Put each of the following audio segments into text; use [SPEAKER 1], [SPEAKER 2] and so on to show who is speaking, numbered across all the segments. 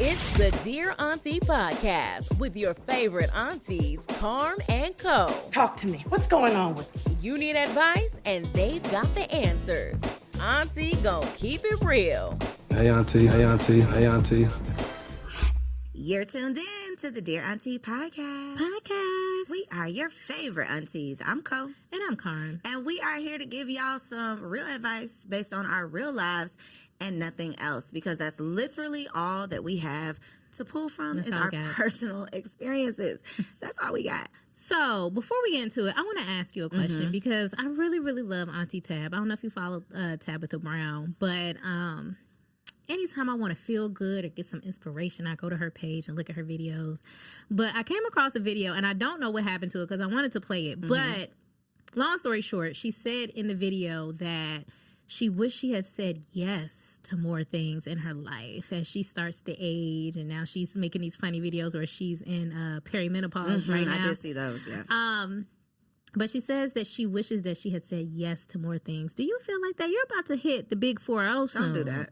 [SPEAKER 1] It's the Dear Aunty Podcast with your favorite aunties, Carm and Koe.
[SPEAKER 2] Talk to me. What's going on with you?
[SPEAKER 1] You need advice, and they've got the answers. Auntie gon' keep it real.
[SPEAKER 3] Hey, Auntie. Hey, Auntie. Hey, Auntie.
[SPEAKER 4] You're tuned in to the Dear Aunty Podcast. We are your favorite aunties. I'm Koe.
[SPEAKER 5] And I'm Carm.
[SPEAKER 4] And we are here to give y'all some real advice based on our real lives and nothing else, because that's literally all that we have to pull from is our personal experiences. That's all we got.
[SPEAKER 5] So before we get into it, I want to ask you a question because I really, really love Auntie Tab. I don't know if you follow Tabitha Brown, but anytime I want to feel good or get some inspiration, I go to her page and look at her videos. But I came across a video, and I don't know what happened to it because I wanted to play it. But long story short, she said in the video that she wished she had said yes to more things in her life as she starts to age, and now she's making these funny videos where she's in perimenopause right now.
[SPEAKER 4] I did see those, yeah.
[SPEAKER 5] But she says that she wishes that she had said yes to more things. Do you feel like that? You're about to hit the big 4-0 soon.
[SPEAKER 4] Don't do that.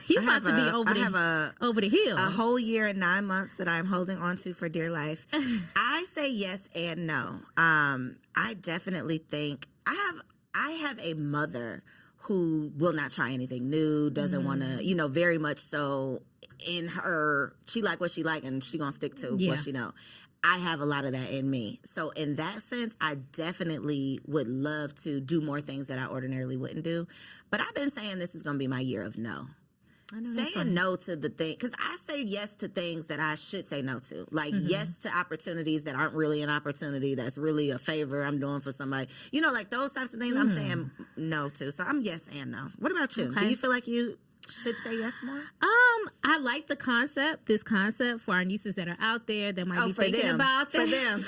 [SPEAKER 5] You're about to be over the hill.
[SPEAKER 4] A whole year and 9 months that I'm holding on to for dear life. I say yes and no. I definitely think I have a mother who will not try anything new, doesn't want to, very much so in her, she like what she like and she gonna stick to what she know. I have a lot of that in me. So in that sense, I definitely would love to do more things that I ordinarily wouldn't do. But I've been saying this is going to be my year of no. Saying no to the thing, because I say yes to things that I should say no to. Like yes to opportunities that aren't really an opportunity, that's really a favor I'm doing for somebody. Like those types of things I'm saying no to. So I'm yes and no. What about you? Do you feel like you should say yes more?
[SPEAKER 5] I like this concept for our nieces that are out there that might be thinking about that.
[SPEAKER 4] For them.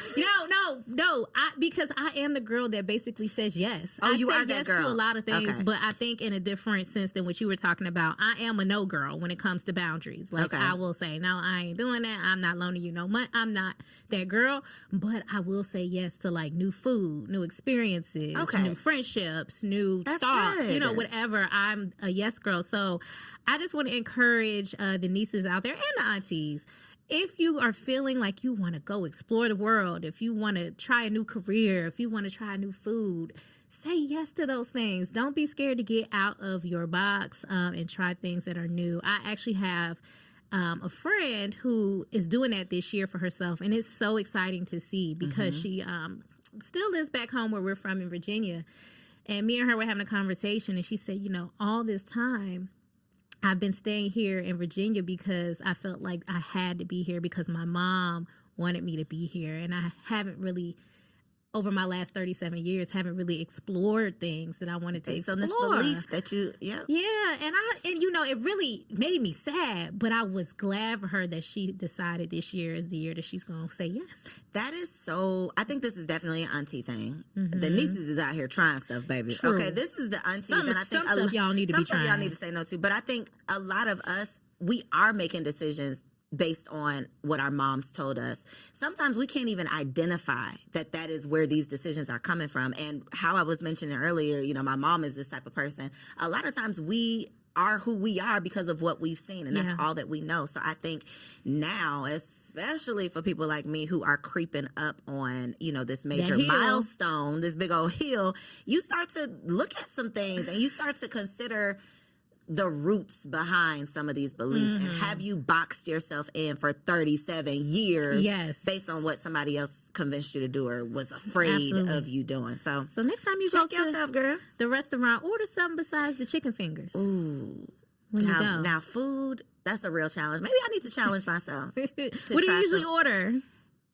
[SPEAKER 5] No. Because I am the girl that basically says yes.
[SPEAKER 4] Oh, you
[SPEAKER 5] I
[SPEAKER 4] are
[SPEAKER 5] say
[SPEAKER 4] that
[SPEAKER 5] yes
[SPEAKER 4] girl.
[SPEAKER 5] to a lot of things,
[SPEAKER 4] Okay.
[SPEAKER 5] but I think in a different sense than what you were talking about. I am a no girl when it comes to boundaries. Like I will say, no, I ain't doing that. I'm not loaning you no money. I'm not that girl. But I will say yes to like new food, new experiences, new friendships, new thoughts,
[SPEAKER 4] good.
[SPEAKER 5] Whatever. I'm a yes girl. So I just want to encourage the nieces out there and the aunties. If you are feeling like you want to go explore the world, if you want to try a new career, if you want to try new food, say yes to those things. Don't be scared to get out of your box and try things that are new. I actually have a friend who is doing that this year for herself, and it's so exciting to see because she still lives back home where we're from in Virginia. And me and her were having a conversation, and she said, all this time, I've been staying here in Virginia because I felt like I had to be here because my mom wanted me to be here. And I haven't really, over my last 37 years, haven't really explored things that I wanted to explore.
[SPEAKER 4] So this belief that
[SPEAKER 5] Yeah, and it really made me sad, but I was glad for her that she decided this year is the year that she's going to say yes.
[SPEAKER 4] That is so, I think this is definitely an auntie thing. The nieces is out here trying stuff, baby.
[SPEAKER 5] True.
[SPEAKER 4] Okay, this is the aunties. And I think
[SPEAKER 5] some stuff y'all need to be trying.
[SPEAKER 4] Some stuff y'all need to say no to. But I think a lot of us, we are making decisions based on what our moms told us. Sometimes we can't even identify that is where these decisions are coming from. And how I was mentioning earlier, my mom is this type of person. A lot of times we are who we are because of what we've seen, and that's all that we know. So I think now, especially for people like me who are creeping up on, this major milestone, this big old hill, you start to look at some things and you start to consider the roots behind some of these beliefs. And have you boxed yourself in for 37 years based on what somebody else convinced you to do or was afraid of you doing? So
[SPEAKER 5] next time you
[SPEAKER 4] check
[SPEAKER 5] go
[SPEAKER 4] yourself, girl.
[SPEAKER 5] The restaurant, order something besides the chicken fingers.
[SPEAKER 4] Ooh.
[SPEAKER 5] When you go.
[SPEAKER 4] Now food, that's a real challenge. Maybe I need to challenge myself.
[SPEAKER 5] What do you usually order?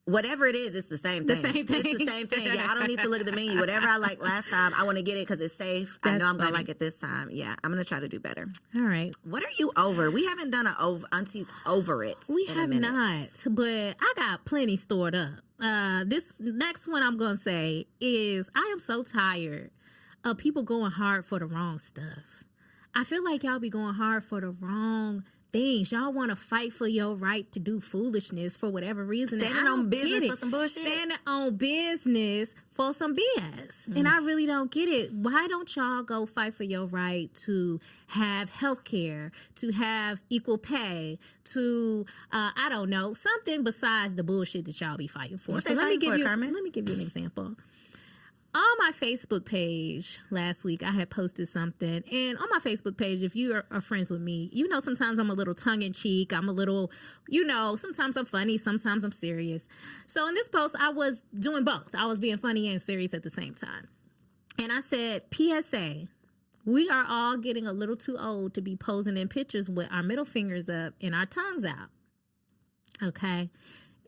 [SPEAKER 4] Whatever it is, it's the same thing.
[SPEAKER 5] The same thing.
[SPEAKER 4] It's the same thing. Yeah, I don't need to look at the menu. Whatever I liked last time, I want to get it because it's safe. I know I'm going to like it this time. Yeah, I'm going to try to do better.
[SPEAKER 5] All right.
[SPEAKER 4] What are you over? We haven't done an Auntie's Over It.
[SPEAKER 5] We have not, but I got plenty stored up. This next one I'm going to say is I am so tired of people going hard for the wrong stuff. I feel like y'all be going hard for the wrong things. Y'all want to fight for your right to do foolishness for whatever reason.
[SPEAKER 4] Standing on business for some bullshit.
[SPEAKER 5] Standing on business for some BS. And I really don't get it. Why don't y'all go fight for your right to have health care, to have equal pay, to, I don't know, something besides the bullshit that y'all be fighting for.
[SPEAKER 4] What
[SPEAKER 5] So
[SPEAKER 4] they
[SPEAKER 5] let me
[SPEAKER 4] fighting for, Carmen?
[SPEAKER 5] let me give you an example. On my Facebook page last week, I had posted something. And on my Facebook page, if you are friends with me, you know sometimes I'm a little tongue-in-cheek. I'm a little, sometimes I'm funny, sometimes I'm serious. So in this post, I was doing both. I was being funny and serious at the same time. And I said, PSA, we are all getting a little too old to be posing in pictures with our middle fingers up and our tongues out. Okay?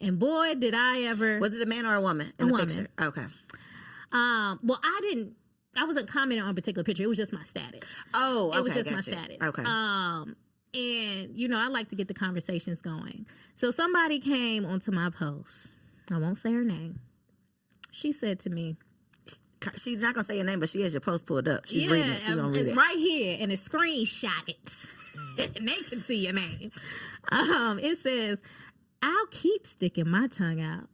[SPEAKER 5] And boy, did I ever...
[SPEAKER 4] Was it a man or a woman in the
[SPEAKER 5] woman.
[SPEAKER 4] picture? Okay.
[SPEAKER 5] Well, I wasn't commenting on a particular picture. It was just my status.
[SPEAKER 4] Oh, okay.
[SPEAKER 5] It was just my
[SPEAKER 4] gotcha.
[SPEAKER 5] status.
[SPEAKER 4] Okay.
[SPEAKER 5] And, I like to get the conversations going. So somebody came onto my post. I won't say her name. She said to me,
[SPEAKER 4] She's not going to say your name, but she has your post pulled up. She's reading it. She's going to read it.
[SPEAKER 5] It's right here, and it's screenshotted. And they can see your name. It says, I'll keep sticking my tongue out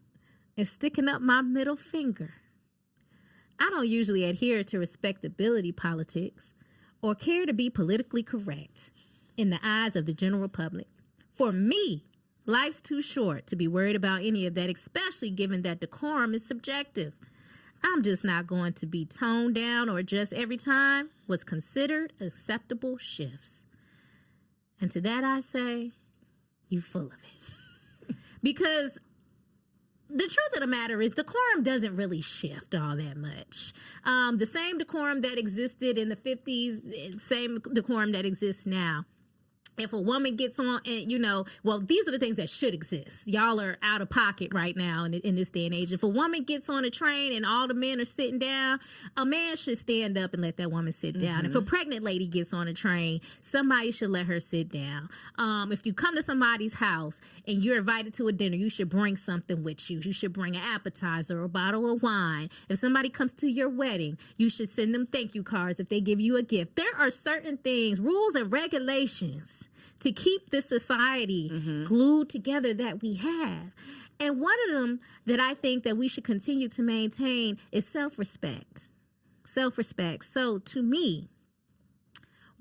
[SPEAKER 5] and sticking up my middle finger. I don't usually adhere to respectability politics or care to be politically correct in the eyes of the general public. For me, life's too short to be worried about any of that, especially given that decorum is subjective. I'm just not going to be toned down or adjust every time what's considered acceptable shifts. And to that I say, you full of it. Because the truth of the matter is decorum doesn't really shift all that much. The same decorum that existed in the 50s, same decorum that exists now. If a woman gets on, and these are the things that should exist. Y'all are out of pocket right now in this day and age. If a woman gets on a train and all the men are sitting down, a man should stand up and let that woman sit down. If a pregnant lady gets on a train, somebody should let her sit down. If you come to somebody's house and you're invited to a dinner, you should bring something with you. You should bring an appetizer or a bottle of wine. If somebody comes to your wedding, you should send them thank you cards if they give you a gift. There are certain things, rules and regulations to keep this society glued together that we have. And one of them that I think that we should continue to maintain is self-respect. Self-respect. So to me,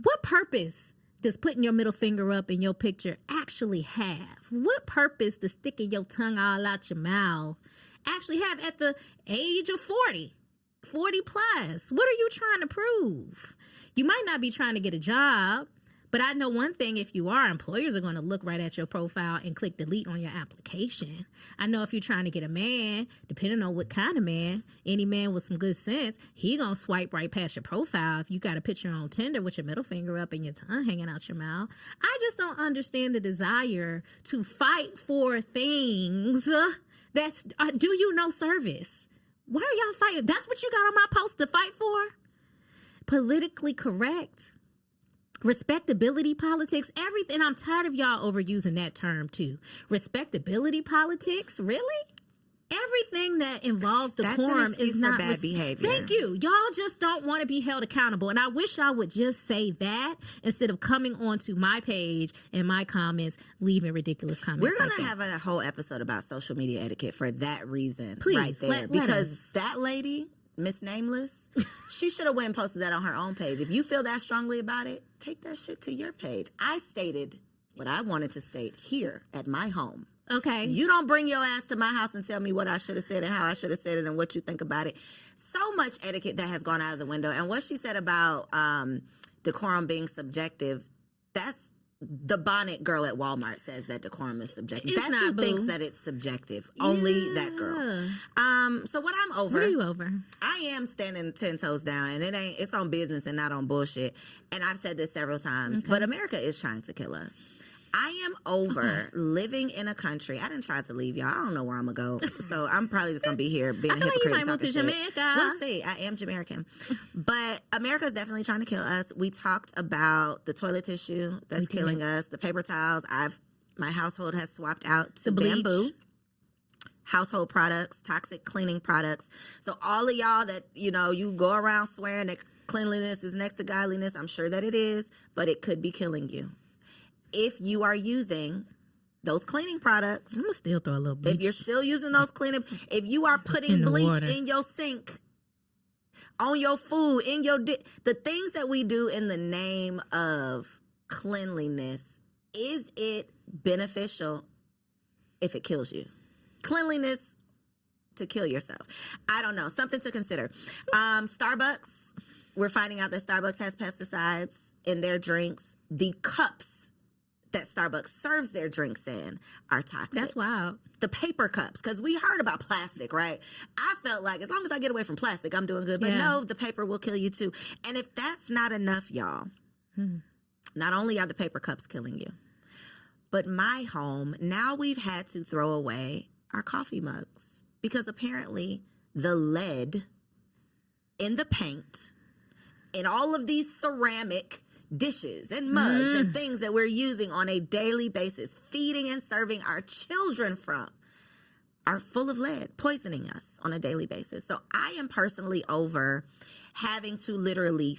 [SPEAKER 5] what purpose does putting your middle finger up in your picture actually have? What purpose does sticking your tongue all out your mouth actually have at the age of 40 plus? What are you trying to prove? You might not be trying to get a job. But I know one thing, if you are, employers are going to look right at your profile and click delete on your application. I know if you're trying to get a man, depending on what kind of man, any man with some good sense, he going to swipe right past your profile if you got a picture on Tinder with your middle finger up and your tongue hanging out your mouth. I just don't understand the desire to fight for things that's do you no service. Why are y'all fighting? That's what you got on my post to fight for? Politically correct? Respectability politics, everything. I'm tired of y'all overusing that term too. Respectability politics, really? Everything that involves decorum is not
[SPEAKER 4] bad behavior.
[SPEAKER 5] Thank you. Y'all just don't want to be held accountable. And I wish y'all would just say that instead of coming onto my page and my comments, leaving ridiculous comments.
[SPEAKER 4] We're going to have a whole episode about social media etiquette for that reason.
[SPEAKER 5] Please,
[SPEAKER 4] right there.
[SPEAKER 5] let
[SPEAKER 4] because
[SPEAKER 5] us.
[SPEAKER 4] That lady, Miss Nameless, she should have went and posted that on her own page. If you feel that strongly about it, take that shit to your page. I stated what I wanted to state here at my home.
[SPEAKER 5] Okay.
[SPEAKER 4] You don't bring your ass to my house and tell me what I should have said and how I should have said it and what you think about it. So much etiquette that has gone out of the window. And what she said about decorum being subjective, that's the bonnet girl at Walmart says that decorum is subjective.
[SPEAKER 5] It's
[SPEAKER 4] That's
[SPEAKER 5] not,
[SPEAKER 4] who
[SPEAKER 5] boo.
[SPEAKER 4] thinks that it's subjective. Only that girl. So what I'm over.
[SPEAKER 5] What are you over?
[SPEAKER 4] I am standing 10 toes down, and it's on business and not on bullshit. And I've said this several times, but America is trying to kill us. I am over living in a country. I didn't try to leave, y'all. I don't know where I'm going to go. So I'm probably just going to be here being a
[SPEAKER 5] feel like
[SPEAKER 4] hypocrite
[SPEAKER 5] you
[SPEAKER 4] and
[SPEAKER 5] might move
[SPEAKER 4] talking
[SPEAKER 5] to
[SPEAKER 4] shit.
[SPEAKER 5] Jamaica.
[SPEAKER 4] We'll see. I am Jamaican. But America is definitely trying to kill us. We talked about the toilet tissue that's killing us, the paper towels. My household has swapped out to bamboo. Household products, toxic cleaning products. So all of y'all that, you go around swearing that cleanliness is next to godliness, I'm sure that it is, but it could be killing you. if you are using those cleaning products,
[SPEAKER 5] I'm gonna still throw a little bleach.
[SPEAKER 4] if you're still using those cleaning, if you are putting
[SPEAKER 5] In the
[SPEAKER 4] bleach
[SPEAKER 5] water.
[SPEAKER 4] in your sink, on your food, in your the things that we do in the name of cleanliness, is it beneficial if it kills you? Cleanliness to kill yourself. I don't know. Something to consider. Starbucks, we're finding out that Starbucks has pesticides in their drinks. The cups that Starbucks serves their drinks in are toxic.
[SPEAKER 5] That's wild.
[SPEAKER 4] The paper cups, because we heard about plastic, right? I felt like as long as I get away from plastic, I'm doing good. But no, the paper will kill you too. And if that's not enough, y'all, not only are the paper cups killing you, but my home, now we've had to throw away our coffee mugs because apparently the lead in the paint in all of these ceramic dishes and mugs and things that we're using on a daily basis, feeding and serving our children from, are full of lead, poisoning us on a daily basis. So I am personally over having to literally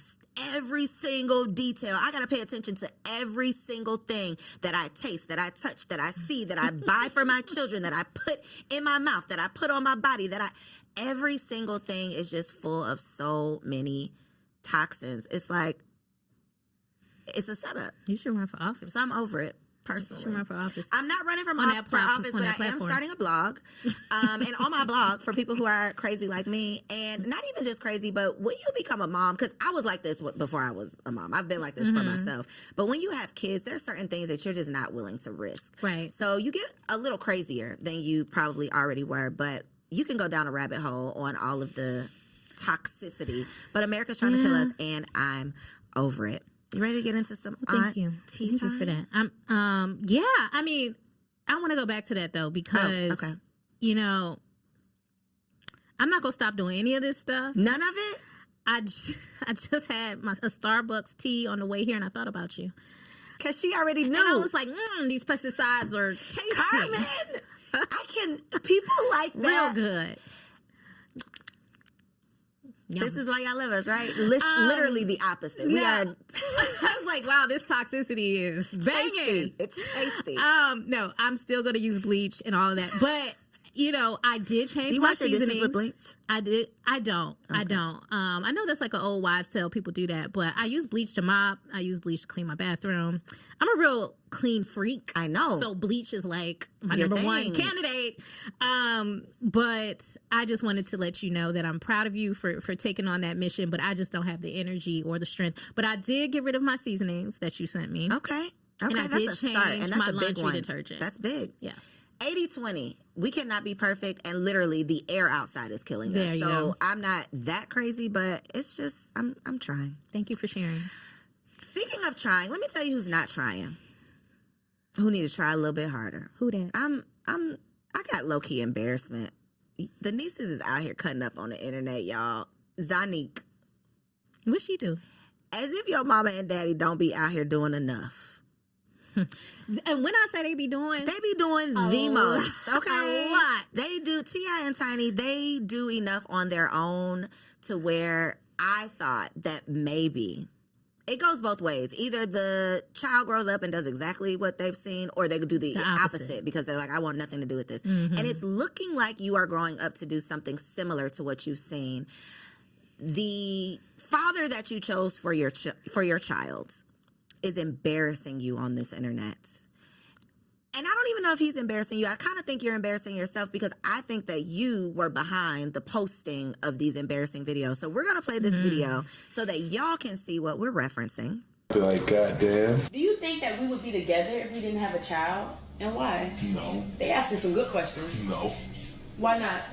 [SPEAKER 4] every single detail. I got to pay attention to every single thing that I taste, that I touch, that I see, that I buy for my children, that I put in my mouth, that I put on my body, every single thing is just full of so many toxins. It's like, it's a setup.
[SPEAKER 5] You should run for office.
[SPEAKER 4] So I'm over it, personally.
[SPEAKER 5] You should run for office.
[SPEAKER 4] I'm not running for office,
[SPEAKER 5] on
[SPEAKER 4] but
[SPEAKER 5] that
[SPEAKER 4] I am
[SPEAKER 5] platform.
[SPEAKER 4] starting a blog. And on my blog, for people who are crazy like me, and not even just crazy, but when you become a mom, because I was like this before I was a mom. I've been like this for myself. But when you have kids, there's certain things that you're just not willing to risk.
[SPEAKER 5] Right.
[SPEAKER 4] So you get a little crazier than you probably already were, but you can go down a rabbit hole on all of the toxicity. But America's trying to kill us, and I'm over it. You ready to get into some
[SPEAKER 5] Thank you.
[SPEAKER 4] tea
[SPEAKER 5] Thank
[SPEAKER 4] time?
[SPEAKER 5] you for that. Yeah, I mean, I want to go back to that though because you know, I'm not gonna stop doing any of this stuff.
[SPEAKER 4] None of it?
[SPEAKER 5] I just had a Starbucks tea on the way here, and I thought about you
[SPEAKER 4] Because she already knew.
[SPEAKER 5] and I was like, these pesticides are tasty,
[SPEAKER 4] Carmen, people like that.
[SPEAKER 5] real good.
[SPEAKER 4] This is why y'all love us, right? Literally the opposite. We are
[SPEAKER 5] I was like, wow, this toxicity is banging.
[SPEAKER 4] tasty. It's tasty.
[SPEAKER 5] No, I'm still gonna use bleach and all of that, but you know, I did change
[SPEAKER 4] Do you
[SPEAKER 5] my
[SPEAKER 4] wash your dishes
[SPEAKER 5] seasonings.
[SPEAKER 4] with bleach?
[SPEAKER 5] I did. I don't. I don't. I know that's like an old wives' tale. People do that, but I use bleach to mop. I use bleach to clean my bathroom. I'm a real clean freak.
[SPEAKER 4] I know.
[SPEAKER 5] So bleach is like my
[SPEAKER 4] Your
[SPEAKER 5] number one
[SPEAKER 4] thing.
[SPEAKER 5] candidate. But I just wanted to let you know that I'm proud of you for taking on that mission. But I just don't have the energy or the strength. But I did get rid of my seasonings that you sent me.
[SPEAKER 4] Okay.
[SPEAKER 5] And I
[SPEAKER 4] that's
[SPEAKER 5] did
[SPEAKER 4] a start.
[SPEAKER 5] change
[SPEAKER 4] And that's
[SPEAKER 5] my
[SPEAKER 4] a big
[SPEAKER 5] laundry
[SPEAKER 4] one.
[SPEAKER 5] detergent.
[SPEAKER 4] That's big.
[SPEAKER 5] Yeah.
[SPEAKER 4] 80-20. We cannot be perfect, and literally the air outside is killing
[SPEAKER 5] There
[SPEAKER 4] us.
[SPEAKER 5] you
[SPEAKER 4] So
[SPEAKER 5] go.
[SPEAKER 4] I'm not that crazy, but it's just I'm trying.
[SPEAKER 5] Thank you for sharing.
[SPEAKER 4] Speaking of trying, let me tell you who's not trying. Who need to try a little bit harder.
[SPEAKER 5] Who that?
[SPEAKER 4] I got low-key embarrassment. The nieces is out here cutting up on the internet, y'all. Zanique.
[SPEAKER 5] What she do?
[SPEAKER 4] As if your mama and daddy don't be out here doing enough.
[SPEAKER 5] And when I say they be doing,
[SPEAKER 4] They be doing the most, okay?
[SPEAKER 5] A lot.
[SPEAKER 4] They do, T.I. and Tiny, they do enough on their own to where I thought that maybe it goes both ways. Either the child grows up and does exactly what they've seen, or they do the opposite because they're like, I want nothing to do with this. And it's looking like you are growing up to do something similar to what you've seen. The father that you chose for your child is embarrassing you on this internet. And I don't even know if he's embarrassing you. I kind of think you're embarrassing yourself because I think that you were behind the posting of these embarrassing videos. So we're going to play this video so that y'all can see what we're referencing.
[SPEAKER 3] Like, goddamn.
[SPEAKER 6] Do you think that we would be together if we didn't have a child? And why?
[SPEAKER 7] No.
[SPEAKER 6] They asked me some good questions.
[SPEAKER 7] No.
[SPEAKER 6] Why not?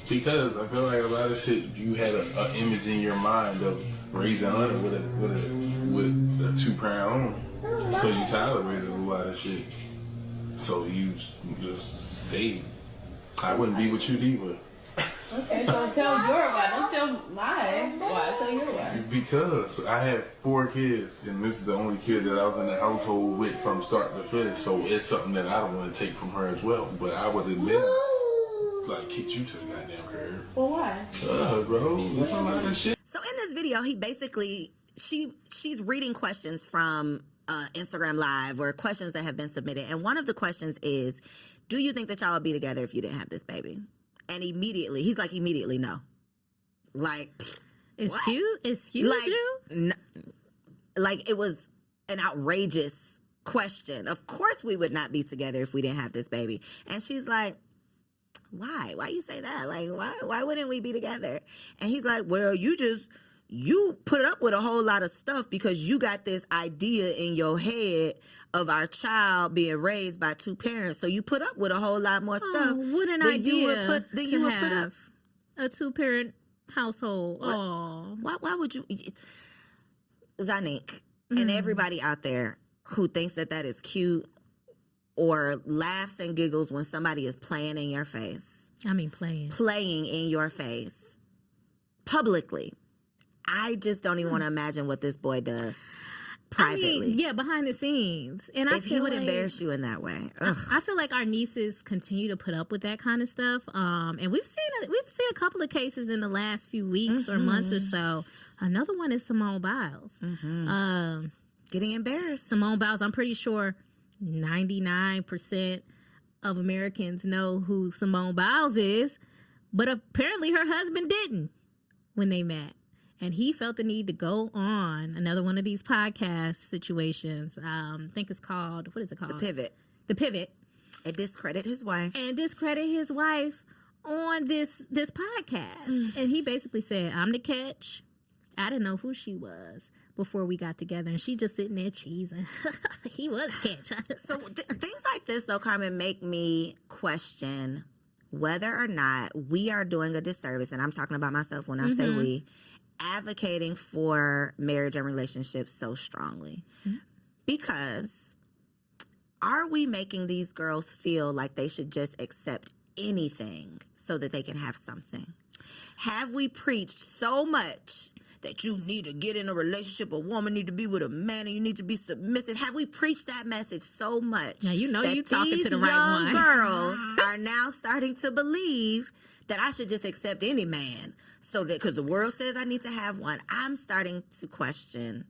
[SPEAKER 7] Because I feel like a lot of shit, you had an image in your mind of raising Hunter with a 2-parent owner. So you tolerated a lot of shit. So you just stayed. I wouldn't be with you either.
[SPEAKER 6] Okay, so tell your why. Don't tell my why. Tell your why.
[SPEAKER 7] Because I had 4 kids, and this is the only kid that I was in the household with from start to finish. So it's something that I don't want to take from her as well. But I would admit, like, kick you to the goddamn curb.
[SPEAKER 6] Well, why?
[SPEAKER 7] Bro, there's a lot of shit.
[SPEAKER 4] So in this video, he basically, she's reading questions from Instagram Live or questions that have been submitted. And one of the questions is, do you think that y'all would be together if you didn't have this baby? And he's like, immediately no. Like,
[SPEAKER 5] excuse
[SPEAKER 4] like,
[SPEAKER 5] you?
[SPEAKER 4] Like, it was an outrageous question. Of course we would not be together if we didn't have this baby. And she's like, why? Why you say that? Like, why wouldn't we be together? And he's like, well, you put up with a whole lot of stuff because you got this idea in your head of our child being raised by two parents. So you put up with a whole lot more stuff.
[SPEAKER 5] What an idea to have a two-parent household. Oh,
[SPEAKER 4] why would you? Zanik, and everybody out there who thinks that is cute or laughs and giggles when somebody is playing in your face.
[SPEAKER 5] I mean, playing
[SPEAKER 4] in your face publicly. I just don't even want to imagine what this boy does privately.
[SPEAKER 5] I mean, behind the scenes. And
[SPEAKER 4] if he would embarrass you in that way.
[SPEAKER 5] I feel like our nieces continue to put up with that kind of stuff. And we've seen a couple of cases in the last few weeks or months or so. Another one is Simone Biles.
[SPEAKER 4] Getting embarrassed.
[SPEAKER 5] Simone Biles, I'm pretty sure 99% of Americans know who Simone Biles is, but apparently her husband didn't when they met. And he felt the need to go on another one of these podcast situations. I think it's called, what is it called? The Pivot.
[SPEAKER 4] And discredit his wife.
[SPEAKER 5] On this podcast. And he basically said, I'm the catch. I didn't know who she was before we got together. And she just sitting there cheesing. He was the catch.
[SPEAKER 4] So things like this, though, Carmen, make me question whether or not we are doing a disservice, and I'm talking about myself when I say we, advocating for marriage and relationships so strongly. Because are we making these girls feel like they should just accept anything so that they can have something? Have we preached so much that you need to get in a relationship, a woman need to be with a man, and you need to be submissive? Have we preached that message so much?
[SPEAKER 5] Now you know you talking to the right one.
[SPEAKER 4] These young girls are now starting to believe that I should just accept any man, so that because the world says I need to have one. I'm starting to question.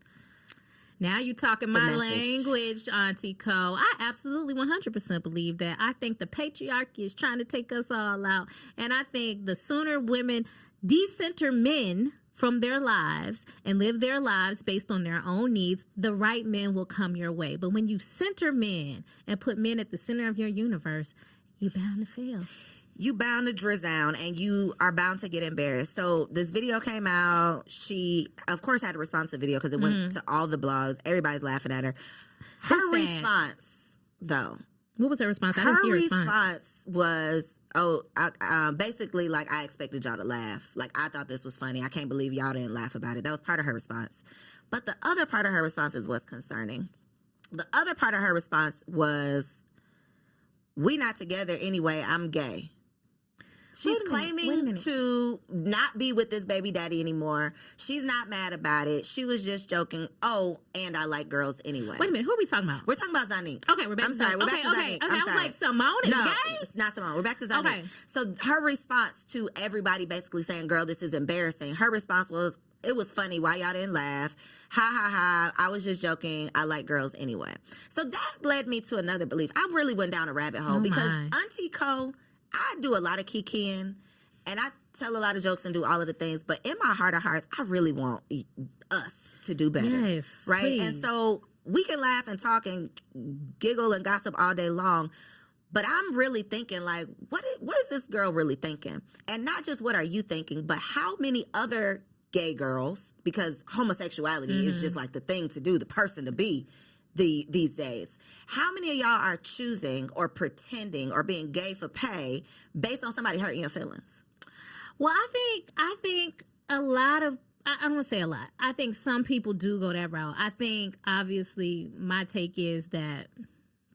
[SPEAKER 5] Now you talking my language, Auntie Koe. I absolutely 100% believe that. I think the patriarchy is trying to take us all out, and I think the sooner women decenter men from their lives and live their lives based on their own needs, the right men will come your way. But when you center men and put men at the center of your universe, you're bound to fail.
[SPEAKER 4] You bound to drizz down, and you are bound to get embarrassed. So this video came out. She, of course, had to respond to the video because it went to all the blogs. Everybody's laughing at her. Her response, though.
[SPEAKER 5] What was her response? I didn't see her
[SPEAKER 4] response was, basically, like, I expected y'all to laugh. Like, I thought this was funny. I can't believe y'all didn't laugh about it. That was part of her response. But the other part of her response is what's concerning. The other part of her response was, we not together anyway, I'm gay. She's claiming to not be with this baby daddy anymore. She's not mad about it. She was just joking. Oh, and I like girls anyway.
[SPEAKER 5] Wait a minute. Who are we talking about?
[SPEAKER 4] We're talking about Zanik.
[SPEAKER 5] Okay, we're back to Zanik.
[SPEAKER 4] We're back to Zanik.
[SPEAKER 5] Okay, I was like, Simone is gay?
[SPEAKER 4] It's not Simone. We're back to Zanik. Okay. So her response to everybody basically saying, girl, this is embarrassing. Her response was, it was funny. Why y'all didn't laugh? Ha, ha, ha. I was just joking. I like girls anyway. So that led me to another belief. I really went down a rabbit hole because Auntie Koe, I do a lot of kikiing, and I tell a lot of jokes and do all of the things, but in my heart of hearts, I really want us to do better.
[SPEAKER 5] Yes,
[SPEAKER 4] right?
[SPEAKER 5] Please.
[SPEAKER 4] And so we can laugh and talk and giggle and gossip all day long, but I'm really thinking, like, what is this girl really thinking? And not just what are you thinking, but how many other gay girls, because homosexuality is just like the thing to do, the person to be, these days. How many of y'all are choosing or pretending or being gay for pay based on somebody hurting your feelings?
[SPEAKER 5] Well, I think a lot of, I don't want to say a lot. I think some people do go that route. I think, obviously, my take is that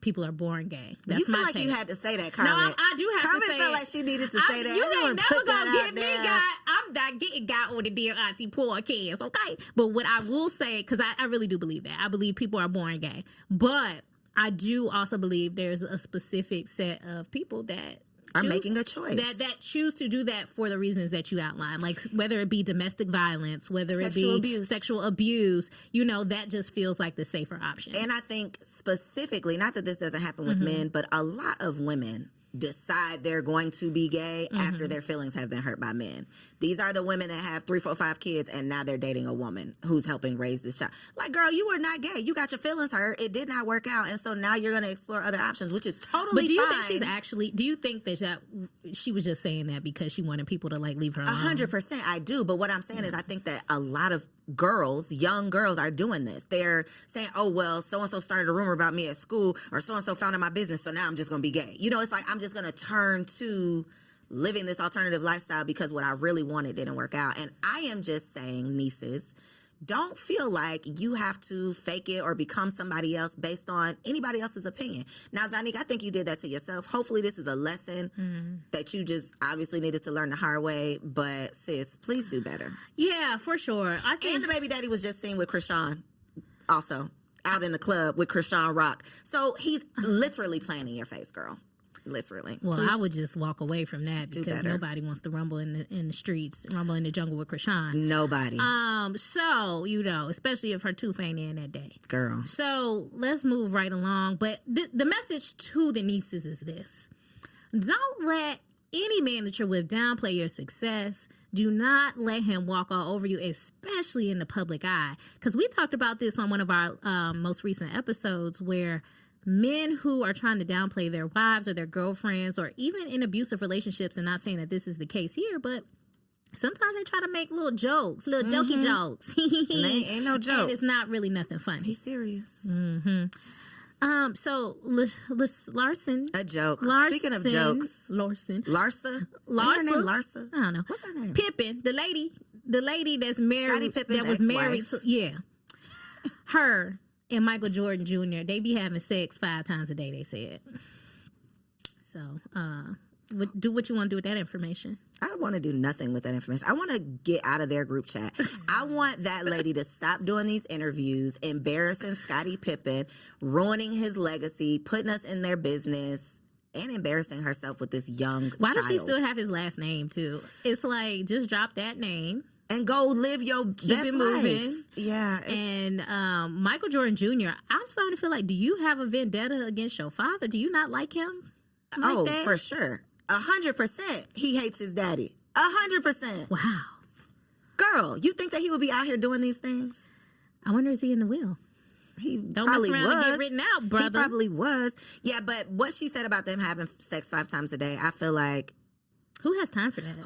[SPEAKER 5] people are born gay. That's
[SPEAKER 4] you feel
[SPEAKER 5] my
[SPEAKER 4] like
[SPEAKER 5] take.
[SPEAKER 4] you had to say that, Carmen.
[SPEAKER 5] No, I do have
[SPEAKER 4] Carmen
[SPEAKER 5] to say it.
[SPEAKER 4] felt like she needed to say that.
[SPEAKER 5] You ain't never gonna get me, guy. I'm not getting guy on the Dear Aunty Podcast, okay? But what I will say, because I really do believe that. I believe people are born gay. But I do also believe there's a specific set of people that
[SPEAKER 4] are making a choice.
[SPEAKER 5] That choose to do that for the reasons that you outlined, like whether it be domestic violence, whether
[SPEAKER 4] Sexual
[SPEAKER 5] it be
[SPEAKER 4] abuse.
[SPEAKER 5] sexual abuse, that just feels like the safer option.
[SPEAKER 4] And I think specifically, not that this doesn't happen with men, but a lot of women decide they're going to be gay after their feelings have been hurt by men. These are the women that have 3, 4, 5 kids and now they're dating a woman who's helping raise this child. Like, girl, you were not gay. You got your feelings hurt. It did not work out. And so now you're going to explore other options, which is totally fine.
[SPEAKER 5] But do you think that she was just saying that because she wanted people to like leave her alone?
[SPEAKER 4] 100% I do. But what I'm saying is I think that a lot of girls, young girls, are doing this. They're saying, oh, well, so-and-so started a rumor about me at school, or so-and-so founded my business, so now I'm just going to be gay. It's like I'm just going to turn to living this alternative lifestyle because what I really wanted didn't work out. And I am just saying, nieces, don't feel like you have to fake it or become somebody else based on anybody else's opinion. Now, Zanique, I think you did that to yourself. Hopefully this is a lesson that you just obviously needed to learn the hard way. But sis, please do better.
[SPEAKER 5] Yeah, for sure.
[SPEAKER 4] And the baby daddy was just seen with Krishan also out in the club with Krishan Rock. So he's literally playing in your face, girl. Literally.
[SPEAKER 5] Well,
[SPEAKER 4] Please
[SPEAKER 5] I would just walk away from that because
[SPEAKER 4] better.
[SPEAKER 5] nobody wants to rumble in the streets, rumble in the jungle with Krishan.
[SPEAKER 4] Nobody.
[SPEAKER 5] So, especially if her tooth ain't in that day.
[SPEAKER 4] Girl.
[SPEAKER 5] So let's move right along. But the message to the nieces is this. Don't let any man that you're with downplay your success. Do not let him walk all over you, especially in the public eye. Because we talked about this on one of our most recent episodes where men who are trying to downplay their wives or their girlfriends or even in abusive relationships, and not saying that this is the case here, but sometimes they try to make little jokes, little jokey jokes.
[SPEAKER 4] And they ain't no joke.
[SPEAKER 5] And it's not really nothing funny.
[SPEAKER 4] He's serious.
[SPEAKER 5] So Larson.
[SPEAKER 4] A joke.
[SPEAKER 5] Larson,
[SPEAKER 4] Speaking of jokes.
[SPEAKER 5] Larson.
[SPEAKER 4] Larsa? What's her name, Larsa?
[SPEAKER 5] I don't know.
[SPEAKER 4] What's her name?
[SPEAKER 5] Pippen, the lady that's married.
[SPEAKER 4] Scottie Pippen's
[SPEAKER 5] that was married
[SPEAKER 4] ex-wife.
[SPEAKER 5] to, her and Michael Jordan Jr., they be having sex 5 times a day, they said. So, do what you want to do with that information.
[SPEAKER 4] I don't want to do nothing with that information. I want to get out of their group chat. I want that lady to stop doing these interviews, embarrassing Scottie Pippen, ruining his legacy, putting us in their business, and embarrassing herself with this young
[SPEAKER 5] Why
[SPEAKER 4] child.
[SPEAKER 5] does she still have his last name, too? It's like, just drop that name.
[SPEAKER 4] And go live your
[SPEAKER 5] Keep
[SPEAKER 4] best
[SPEAKER 5] it moving.
[SPEAKER 4] life. Yeah.
[SPEAKER 5] And Michael Jordan Jr., I'm starting to feel like, do you have a vendetta against your father? Do you not like him? Like that?
[SPEAKER 4] For sure. 100% he hates his daddy. 100%.
[SPEAKER 5] Wow.
[SPEAKER 4] Girl, you think that he would be out here doing these things?
[SPEAKER 5] I wonder, is he in the will?
[SPEAKER 4] He
[SPEAKER 5] Don't
[SPEAKER 4] probably
[SPEAKER 5] mess around
[SPEAKER 4] was.
[SPEAKER 5] and get written out, brother.
[SPEAKER 4] He probably was. Yeah, but what she said about them having sex 5 times a day, I feel like...
[SPEAKER 5] Who has time for that?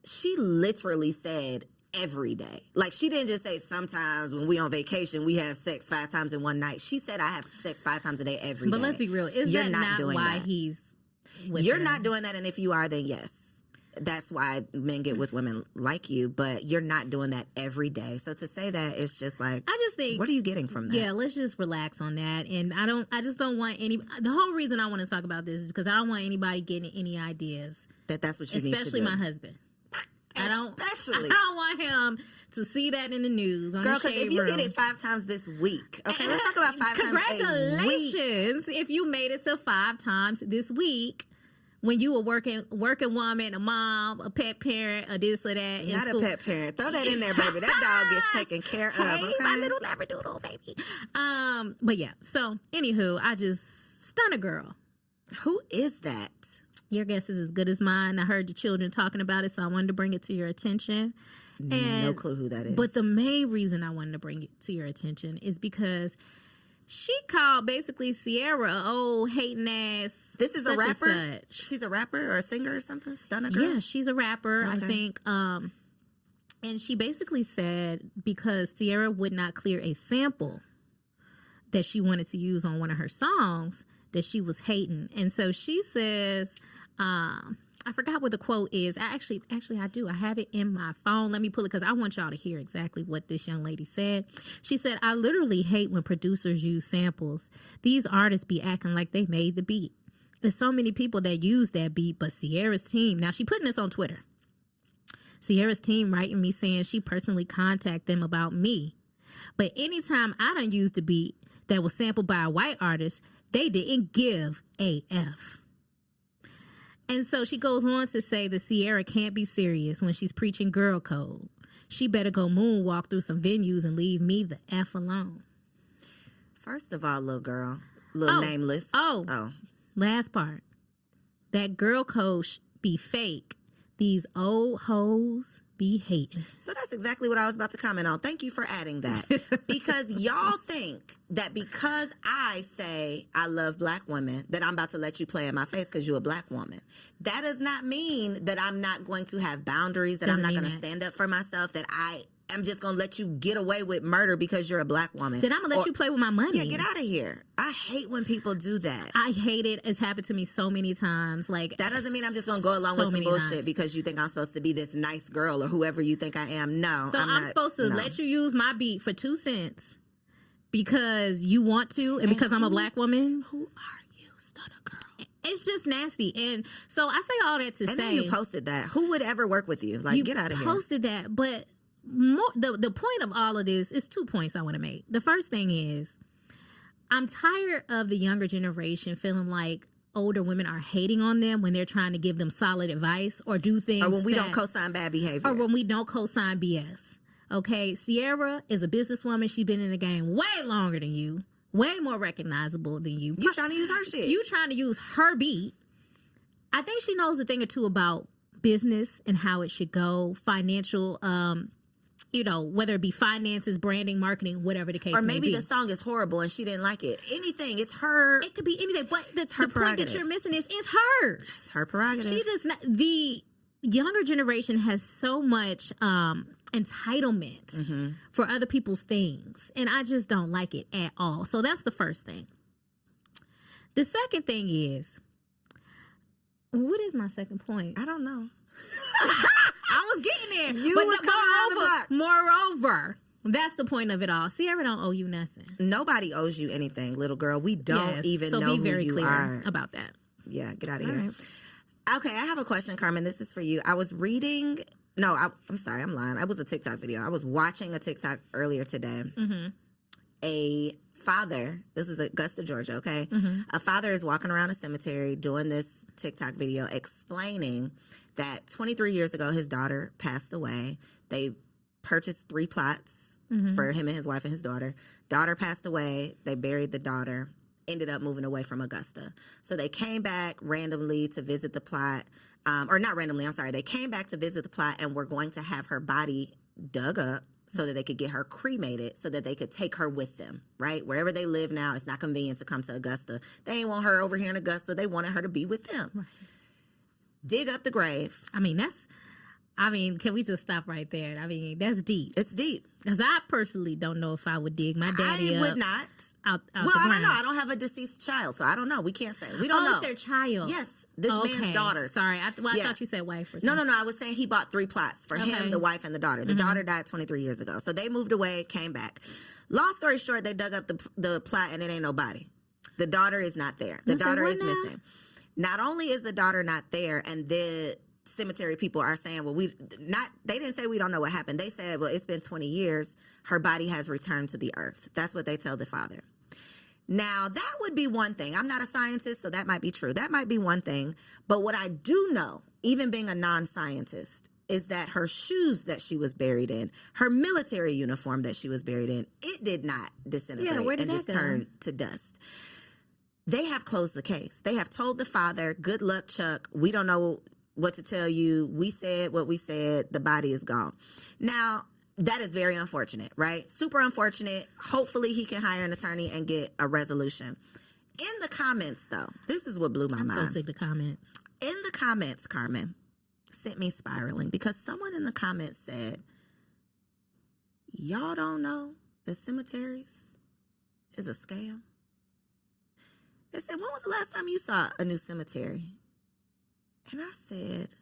[SPEAKER 4] She literally said every day. Like, she didn't just say sometimes when we on vacation, we have sex 5 times in one night. She said I have sex 5 times a day every day.
[SPEAKER 5] But let's be real. You're not doing why
[SPEAKER 4] that.
[SPEAKER 5] He's with
[SPEAKER 4] You're
[SPEAKER 5] her?
[SPEAKER 4] not doing that, and if you are, then yes. That's why men get with women like you, but you're not doing that every day. So to say that, it's just like,
[SPEAKER 5] I just think,
[SPEAKER 4] what are you getting from that?
[SPEAKER 5] Yeah, let's just relax on that. And I just don't want the whole reason I want to talk about this is because I don't want anybody getting any ideas.
[SPEAKER 4] That's what you need to do.
[SPEAKER 5] Especially my husband. I don't want him to see that in the news. On
[SPEAKER 4] Girl,
[SPEAKER 5] because
[SPEAKER 4] if you get it 5 times this week, okay, let's talk about 5 times a week.
[SPEAKER 5] Congratulations if you made it to 5 times this week when you were working woman, a mom, a pet parent, or this or that.
[SPEAKER 4] Not a pet parent. Throw that in there, baby. That dog gets taken care of. Okay?
[SPEAKER 5] My little labradoodle, baby. But yeah. So, anywho, I just stun a girl.
[SPEAKER 4] Who is that?
[SPEAKER 5] Your guess is as good as mine. I heard the children talking about it, so I wanted to bring it to your attention.
[SPEAKER 4] No clue who that is.
[SPEAKER 5] But the main reason I wanted to bring it to your attention is because she called basically Sierra old hating ass.
[SPEAKER 4] This is a rapper?
[SPEAKER 5] Such.
[SPEAKER 4] She's a rapper or a singer or something? Stunner girl?
[SPEAKER 5] Yeah, she's a rapper,
[SPEAKER 4] okay.
[SPEAKER 5] I think. And she basically said because Sierra would not clear a sample that she wanted to use on one of her songs, that she was hating. And so she says, I forgot what the quote is. Actually, I do. I have it in my phone. Let me pull it because I want y'all to hear exactly what this young lady said. She said, I literally hate when producers use samples. These artists be acting like they made the beat. There's so many people that use that beat, but Sierra's team, now she putting this on Twitter. Sierra's team writing me saying she personally contacted them about me. But anytime I done used a beat that was sampled by a white artist, they didn't give a F. And so she goes on to say that Sierra can't be serious when she's preaching girl code. She better go moonwalk through some venues and leave me the F alone.
[SPEAKER 4] First of all, little girl, little nameless.
[SPEAKER 5] Last part. That girl code be fake. These old hoes be hating.
[SPEAKER 4] So that's exactly what I was about to comment on. Thank you for adding that. Because y'all think that because I say I love black women, that I'm about to let you play in my face because you're a black woman. That does not mean that I'm not going to have boundaries, that I'm not going to stand up for myself, that I'm just going to let you get away with murder because you're a black woman.
[SPEAKER 5] Then I'm going to let you play with my money.
[SPEAKER 4] Yeah, get out of here. I hate when people do that.
[SPEAKER 5] I hate it. It's happened to me so many times. Like,
[SPEAKER 4] that doesn't mean I'm just going to go along with some bullshit because you think I'm supposed to be this nice girl or whoever you think I am. No.
[SPEAKER 5] So I'm supposed to let you use my beat for 2 cents because you want to and because I'm a black woman?
[SPEAKER 4] Who are you, stutter girl?
[SPEAKER 5] It's just nasty. And so I say all that to say.
[SPEAKER 4] And then you posted that. Who would ever work with you? Like, get out of here.
[SPEAKER 5] You posted that, but the point of all of this is 2 points I want to make. The first thing is I'm tired of the younger generation feeling like older women are hating on them when they're trying to give them solid advice or do things.
[SPEAKER 4] Or when we don't co-sign bad behavior.
[SPEAKER 5] Or when we don't co-sign BS. Okay, Sierra is a businesswoman. She's been in the game way longer than you, way more recognizable than you.
[SPEAKER 4] You trying to use her shit.
[SPEAKER 5] You trying to use her beat. I think she knows a thing or two about business and how it should go, financial, whether it be finances, branding, marketing, whatever the case may be. Or maybe
[SPEAKER 4] the song is horrible and she didn't like it. Anything. It's her.
[SPEAKER 5] It could be anything. But the point that you're missing is it's hers.
[SPEAKER 4] It's her prerogative.
[SPEAKER 5] She does not. The younger generation has so much entitlement for other people's things. And I just don't like it at all. So that's the first thing. The second thing is, what is my second point?
[SPEAKER 4] I don't know.
[SPEAKER 5] I was getting there. But moreover, that's the point of it all. Sierra don't owe you nothing.
[SPEAKER 4] Nobody owes you anything, little girl. We don't even know who you are. So be very clear
[SPEAKER 5] about that.
[SPEAKER 4] Yeah, get out of here. Right. Okay, I have a question, Carmen. This is for you. I was reading... No, I'm sorry, I'm lying. It was a TikTok video. I was watching a TikTok earlier today. A father, this is Augusta, Georgia, okay? A father is walking around a cemetery doing this TikTok video explaining that 23 years ago, his daughter passed away. They purchased 3 plots for him and his wife and his daughter. Daughter passed away. They buried the daughter, ended up moving away from Augusta. So they came back randomly to visit the plot. Or not randomly, I'm sorry. They came back to visit the plot and were going to have her body dug up so that they could get her cremated so that they could take her with them, right? Wherever they live now, it's not convenient to come to Augusta. They ain't want her over here in Augusta. They wanted her to be with them. Right. Dig up the grave.
[SPEAKER 5] Can we just stop right there? That's deep.
[SPEAKER 4] It's deep.
[SPEAKER 5] Because I personally don't know if I would dig my daddy up.
[SPEAKER 4] I would not.
[SPEAKER 5] Out
[SPEAKER 4] well, I don't know. I don't have a deceased child, so I don't know. We can't say. We don't know.
[SPEAKER 5] Oh, it's their child.
[SPEAKER 4] Yes. This man's daughter.
[SPEAKER 5] Sorry. I thought you said wife or something.
[SPEAKER 4] No. I was saying he bought 3 plots for him, the wife, and the daughter. The daughter died 23 years ago. So they moved away, came back. Long story short, they dug up the plot and it ain't nobody. The daughter is not there. The daughter is missing. Not only is the daughter not there, and the cemetery people are saying, well, they didn't say we don't know what happened. They said, well, it's been 20 years. Her body has returned to the earth. That's what they tell the father. Now, that would be one thing. I'm not a scientist, so that might be true. That might be one thing. But what I do know, even being a non-scientist, is that her shoes that she was buried in, her military uniform that she was buried in, it did not disintegrate and just turn to dust. They have closed the case. They have told the father, good luck, Chuck. We don't know what to tell you. We said what we said. The body is gone. Now, that is very unfortunate, right? Super unfortunate. Hopefully he can hire an attorney and get a resolution. In the comments, though, this is what blew my mind.
[SPEAKER 5] I'm so sick of comments.
[SPEAKER 4] In the comments, Carmen sent me spiraling because someone in the comments said, y'all don't know that cemeteries is a scam? They said, when was the last time you saw a new cemetery? And I said,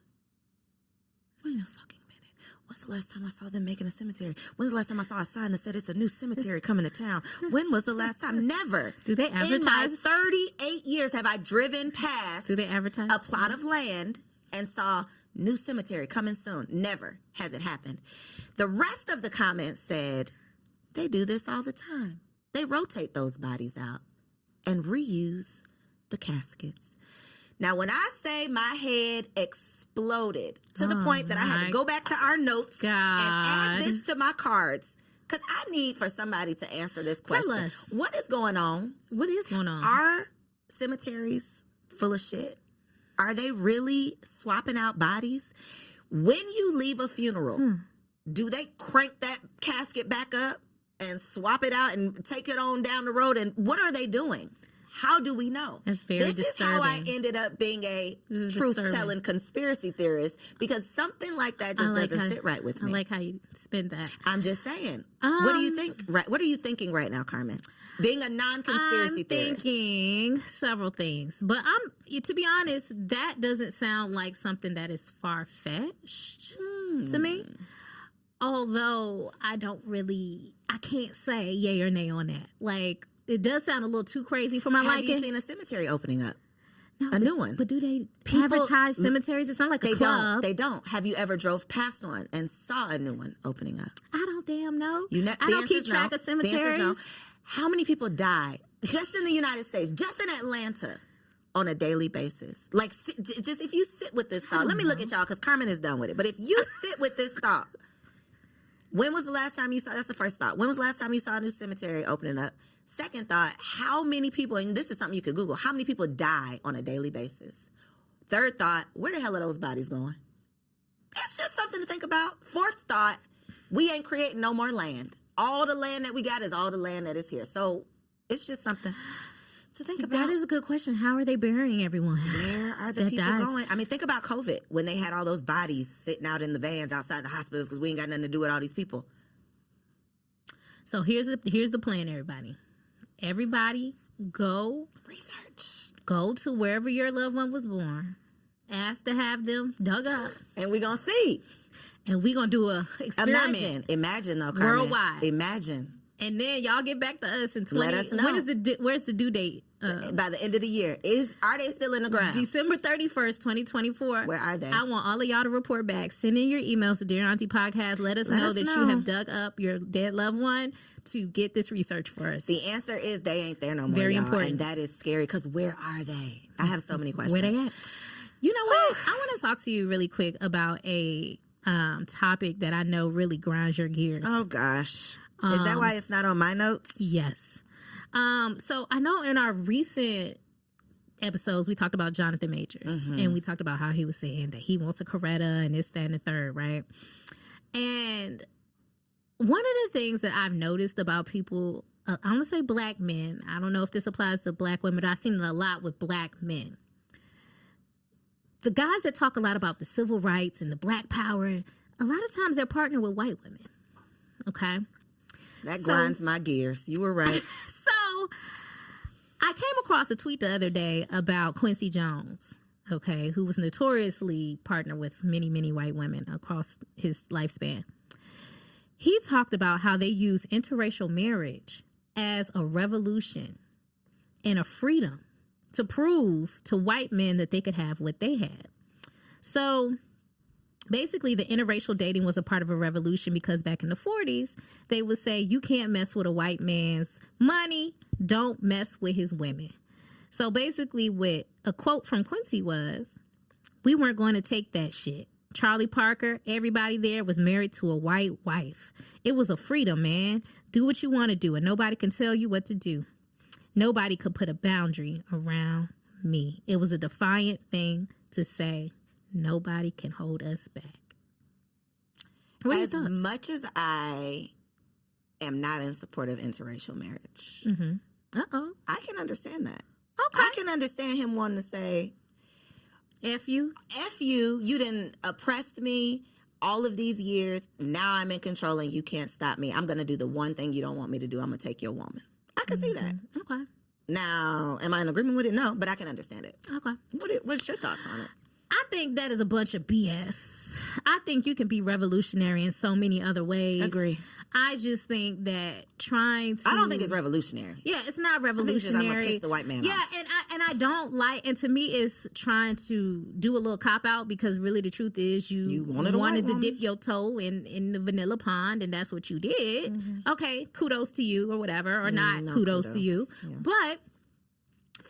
[SPEAKER 4] wait a fucking minute. When's the last time I saw them making a cemetery? When's the last time I saw a sign that said it's a new cemetery coming to town? When was the last time? Never.
[SPEAKER 5] Do they advertise?
[SPEAKER 4] In my 38 years have I driven past
[SPEAKER 5] Do they advertise?
[SPEAKER 4] A plot of land and saw new cemetery coming soon. Never has it happened. The rest of the comments said, they do this all the time. They rotate those bodies out and reuse the caskets. Now, when I say my head exploded to the point that I had to go back to our notes and add this to my cards, because I need for somebody to answer this question.
[SPEAKER 5] Tell us.
[SPEAKER 4] What is going on?
[SPEAKER 5] What is going on?
[SPEAKER 4] Are cemeteries full of shit? Are they really swapping out bodies? When you leave a funeral, do they crank that casket back up and swap it out and take it on down the road? And what are they doing? How do we know?
[SPEAKER 5] That's very
[SPEAKER 4] This
[SPEAKER 5] disturbing.
[SPEAKER 4] is how I ended up being a truth-telling conspiracy theorist, because something like that just doesn't sit right with me.
[SPEAKER 5] I like how you spin that.
[SPEAKER 4] I'm just saying. What do you think? Right? What are you thinking right now, Carmen? Being a non-conspiracy theorist.
[SPEAKER 5] I'm thinking several things, but to be honest, that doesn't sound like something that is far-fetched to me. Although I can't say yay or nay on that. Like, it does sound a little too crazy for my liking.
[SPEAKER 4] Have you seen a cemetery opening up?
[SPEAKER 5] No,
[SPEAKER 4] a new one.
[SPEAKER 5] But do they advertise cemeteries? It's not like a club.
[SPEAKER 4] They don't. Have you ever drove past one and saw a new one opening up?
[SPEAKER 5] I don't damn know.
[SPEAKER 4] I
[SPEAKER 5] don't keep track of cemeteries.
[SPEAKER 4] No. How many people die just in the United States, just in Atlanta, on a daily basis? Like, just if you sit with this thought. Let me look at y'all, because Carmen is done with it. But if you sit with this thought, when was the last time you saw, that's the first thought. When was the last time you saw a new cemetery opening up? Second thought, how many people, and this is something you could Google, how many people die on a daily basis? Third thought, where the hell are those bodies going? It's just something to think about. Fourth thought, we ain't creating no more land. All the land that we got is all the land that is here. So it's just something to think about.
[SPEAKER 5] That is a good question. How are they burying everyone?
[SPEAKER 4] Where are the people going? I mean, think about COVID, when they had all those bodies sitting out in the vans outside the hospitals because we ain't got nothing to do with all these people.
[SPEAKER 5] So here's the plan, everybody. Everybody go
[SPEAKER 4] research.
[SPEAKER 5] Go to wherever your loved one was born. Ask to have them dug up.
[SPEAKER 4] And we're going to see.
[SPEAKER 5] And we're going to do a experiment.
[SPEAKER 4] Imagine though, Carmen.
[SPEAKER 5] Worldwide.
[SPEAKER 4] Imagine.
[SPEAKER 5] And then y'all get back to us in 20.
[SPEAKER 4] Let us know.
[SPEAKER 5] Where's the due date?
[SPEAKER 4] By the end of the year. Are they still in the ground?
[SPEAKER 5] December 31st, 2024.
[SPEAKER 4] Where are they?
[SPEAKER 5] I want all of y'all to report back. Send in your emails to Dear Aunty Podcast. Let us know that you have dug up your dead loved one to get this research for us.
[SPEAKER 4] The answer is they ain't there no more.
[SPEAKER 5] Very important.
[SPEAKER 4] And that is scary, because where are they? I have so many questions.
[SPEAKER 5] Where they at? You know what? I want to talk to you really quick about a topic that I know really grinds your gears.
[SPEAKER 4] Oh, gosh. Is that why it's not on my notes?
[SPEAKER 5] Yes. So I know in our recent episodes, we talked about Jonathan Majors, and we talked about how he was saying that he wants a Coretta and this, that, and the third, right? And one of the things that I've noticed about people, I'm going to say black men, I don't know if this applies to black women, but I've seen it a lot with black men. The guys that talk a lot about the civil rights and the black power, a lot of times they're partnered with white women, okay?
[SPEAKER 4] That grinds my gears. You were right.
[SPEAKER 5] So I came across a tweet the other day about Quincy Jones, okay, who was notoriously partnered with many, many white women across his lifespan. He talked about how they use interracial marriage as a revolution and a freedom to prove to white men that they could have what they had. So basically, the interracial dating was a part of a revolution because back in the 40s, they would say, you can't mess with a white man's money, don't mess with his women. So basically, what a quote from Quincy was, we weren't going to take that shit. Charlie Parker, everybody there was married to a white wife. It was a freedom, man. Do what you want to do, and nobody can tell you what to do. Nobody could put a boundary around me. It was a defiant thing to say. Nobody can hold us back. What are your thoughts?
[SPEAKER 4] As much as I am not in support of interracial marriage, I can understand that.
[SPEAKER 5] Okay.
[SPEAKER 4] I can understand him wanting to say,
[SPEAKER 5] F you.
[SPEAKER 4] F you. You didn't oppress me all of these years. Now I'm in control and you can't stop me. I'm going to do the one thing you don't want me to do. I'm going to take your woman. I can see that.
[SPEAKER 5] Okay.
[SPEAKER 4] Now, am I in agreement with it? No, but I can understand it.
[SPEAKER 5] Okay.
[SPEAKER 4] What's your thoughts on it?
[SPEAKER 5] I think that is a bunch of BS. I think you can be revolutionary in so many other ways.
[SPEAKER 4] Agree.
[SPEAKER 5] I just think that trying to...
[SPEAKER 4] I don't think it's revolutionary.
[SPEAKER 5] Yeah, it's not revolutionary.
[SPEAKER 4] I think it's just I'm going to piss the white man off.
[SPEAKER 5] And I don't like... And to me, it's trying to do a little cop-out because really the truth is you wanted to dip your toe in the vanilla pond and that's what you did. Okay, kudos to you or whatever, or not kudos to you. Yeah. But